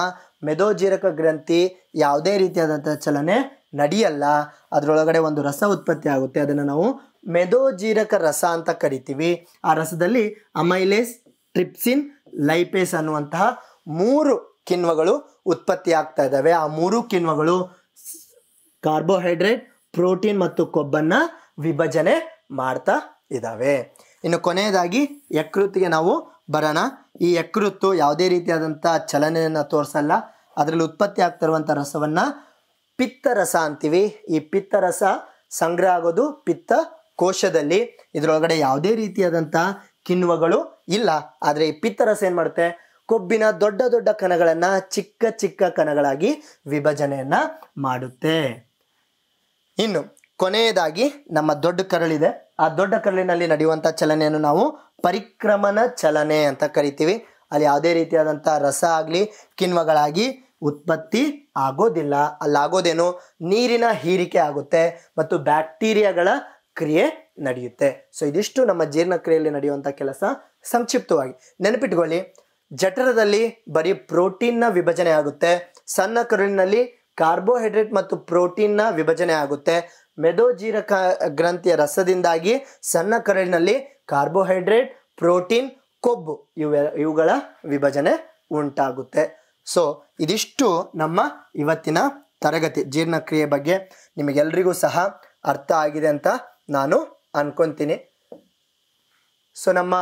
[SPEAKER 1] ಮೆದೋಜೀರಕ ಗ್ರಂಥಿ ಯಾವುದೇ ರೀತಿಯಾದಂಥ ಚಲನೆ ನಡೆಯಲ್ಲ, ಅದರೊಳಗಡೆ ಒಂದು ರಸ ಉತ್ಪತ್ತಿ ಆಗುತ್ತೆ, ಅದನ್ನು ನಾವು ಮೆದೋಜೀರಕ ರಸ ಅಂತ ಕರಿತೀವಿ. ಆ ರಸದಲ್ಲಿ ಅಮೈಲೇಸ್, ಟ್ರಿಪ್ಸಿನ್, ಲೈಪೇಸ್ ಅನ್ನುವಂತಹ 3 ಕಿಣ್ವಗಳು ಉತ್ಪತ್ತಿ ಆಗ್ತಾ ಇದ್ದಾವೆ. ಆ 3 ಕಿಣ್ವಗಳು ಕಾರ್ಬೋಹೈಡ್ರೇಟ್, ಪ್ರೋಟೀನ್ ಮತ್ತು ಕೊಬ್ಬನ್ನು ವಿಭಜನೆ ಮಾಡ್ತಾ ಇದ್ದಾವೆ. ಇನ್ನು ಕೊನೆಯದಾಗಿ ಯಕೃತ್ತಿಗೆ ನಾವು ಬರೋಣ. ಈ ಯಕೃತ್ತು ಯಾವುದೇ ರೀತಿಯಾದಂಥ ಚಲನೆಯನ್ನು ತೋರಿಸಲ್ಲ, ಅದರಲ್ಲಿ ಉತ್ಪತ್ತಿ ಆಗ್ತಿರುವಂಥ ರಸವನ್ನು ಪಿತ್ತರಸ ಅಂತೀವಿ. ಈ ಪಿತ್ತರಸ ಸಂಗ್ರಹ ಆಗೋದು ಪಿತ್ತ ಕೋಶದಲ್ಲಿ. ಇದರೊಳಗಡೆ ಯಾವುದೇ ರೀತಿಯಾದಂಥ ಕಿಣ್ವಗಳು ಇಲ್ಲ. ಆದರೆ ಈ ಪಿತ್ತರಸ ಏನು ಮಾಡುತ್ತೆ? ಕೊಬ್ಬಿನ ದೊಡ್ಡ ದೊಡ್ಡ ಕಣಗಳನ್ನು ಚಿಕ್ಕ ಚಿಕ್ಕ ಕಣಗಳಾಗಿ ವಿಭಜನೆಯನ್ನು ಮಾಡುತ್ತೆ. ಇನ್ನು ಕೊನೆಯದಾಗಿ ನಮ್ಮ ದೊಡ್ಡ ಕರಳಿದೆ. ಆ ದೊಡ್ಡ ಕರಳಿನಲ್ಲಿ ನಡೆಯುವಂಥ ಚಲನೆಯನ್ನು ನಾವು ಪರಿಕ್ರಮಣ ಚಲನೆ ಅಂತ ಕರಿತೀವಿ. ಅಲ್ಲಿ ಯಾವುದೇ ರೀತಿಯಾದಂಥ ರಸ ಆಗಲಿ ಕಿಣ್ವಗಳಾಗಿ ಉತ್ಪತ್ತಿ ಆಗೋದಿಲ್ಲ. ಅಲ್ಲಾಗೋದೇನು? ನೀರಿನ ಹೀರಿಕೆ ಆಗುತ್ತೆ ಮತ್ತು ಬ್ಯಾಕ್ಟೀರಿಯಾಗಳ ಕ್ರಿಯೆ ನಡೆಯುತ್ತೆ. ಸೊ ಇದಿಷ್ಟು ನಮ್ಮ ಜೀರ್ಣಕ್ರಿಯೆಯಲ್ಲಿ ನಡೆಯುವಂಥ ಕೆಲಸ. ಸಂಕ್ಷಿಪ್ತವಾಗಿ ನೆನಪಿಟ್ಕೊಳ್ಳಿ, ಜಠರದಲ್ಲಿ ಬರೀ ಪ್ರೋಟೀನ್ನ ವಿಭಜನೆ ಆಗುತ್ತೆ, ಸಣ್ಣ ಕರುಳಿನಲ್ಲಿ ಕಾರ್ಬೋಹೈಡ್ರೇಟ್ ಮತ್ತು ಪ್ರೋಟೀನ್ನ ವಿಭಜನೆ ಆಗುತ್ತೆ. ಮೆದೋಜೀರಕ ಗ್ರಂಥಿಯ ರಸದಿಂದಾಗಿ ಸಣ್ಣ ಕರಳಿನಲ್ಲಿ ಕಾರ್ಬೋಹೈಡ್ರೇಟ್, ಪ್ರೋಟೀನ್, ಕೊಬ್ಬು ಇವುಗಳ ವಿಭಜನೆ ಉಂಟಾಗುತ್ತೆ. ಸೊ ಇದಿಷ್ಟು ನಮ್ಮ ಇವತ್ತಿನ ತರಗತಿ ಜೀರ್ಣಕ್ರಿಯೆ ಬಗ್ಗೆ. ನಿಮಗೆಲ್ರಿಗೂ ಸಹ ಅರ್ಥ ಆಗಿದೆ ಅಂತ ನಾನು ಅನ್ಕೊತೀನಿ. ಸೊ ನಮ್ಮ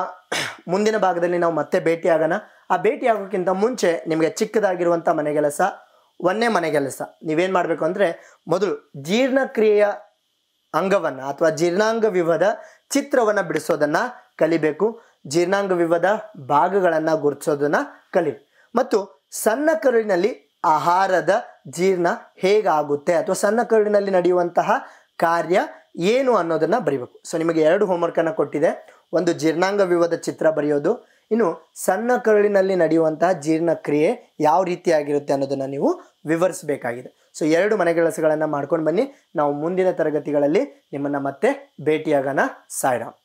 [SPEAKER 1] ಮುಂದಿನ ಭಾಗದಲ್ಲಿ ನಾವು ಮತ್ತೆ ಭೇಟಿಯಾಗೋಣ. ಆ ಭೇಟಿ ಆಗೋಕ್ಕಿಂತ ಮುಂಚೆ ನಿಮಗೆ ಚಿಕ್ಕದಾಗಿರುವಂಥ ಮನೆಗೆಲಸ, ಒಂದೇ ಮನೆಗೆಲಸ. ನೀವೇನು ಮಾಡಬೇಕು ಅಂದರೆ, ಮೊದಲು ಜೀರ್ಣಕ್ರಿಯೆಯ ಅಂಗವನ್ನು ಅಥವಾ ಜೀರ್ಣಾಂಗ ವಿವದ ಚಿತ್ರವನ್ನು ಬಿಡಿಸೋದನ್ನು ಕಲಿಬೇಕು. ಜೀರ್ಣಾಂಗ ವಿವದ ಭಾಗಗಳನ್ನು ಗುರುತಿಸೋದನ್ನು ಕಲಿ, ಮತ್ತು ಸಣ್ಣ ಕರುಳಿನಲ್ಲಿ ಆಹಾರದ ಜೀರ್ಣ ಹೇಗಾಗುತ್ತೆ ಅಥವಾ ಸಣ್ಣ ಕರುಳಿನಲ್ಲಿ ನಡೆಯುವಂತಹ ಕಾರ್ಯ ಏನು ಅನ್ನೋದನ್ನು ಬರೀಬೇಕು. ಸೊ ನಿಮಗೆ 2 ಹೋಮ್ವರ್ಕನ್ನು ಕೊಟ್ಟಿದೆ. ಒಂದು ಜೀರ್ಣಾಂಗ ವಿವದ ಚಿತ್ರ ಬರೆಯೋದು, ಇನ್ನು ಸಣ್ಣ ಕರುಳಿನಲ್ಲಿ ನಡೆಯುವಂತಹ ಜೀರ್ಣಕ್ರಿಯೆ ಯಾವ ರೀತಿಯಾಗಿರುತ್ತೆ ಅನ್ನೋದನ್ನು ನೀವು ವಿವರಿಸಬೇಕಾಗಿದೆ. ಸೊ 2 ಮನೆಗೆಲಸಗಳನ್ನು ಮಾಡ್ಕೊಂಡು ಬನ್ನಿ. ನಾವು ಮುಂದಿನ ತರಗತಿಗಳಲ್ಲಿ ನಿಮ್ಮನ್ನು ಮತ್ತೆ ಭೇಟಿಯಾಗೋಣ. ಸಾಯಿರಾಮ್.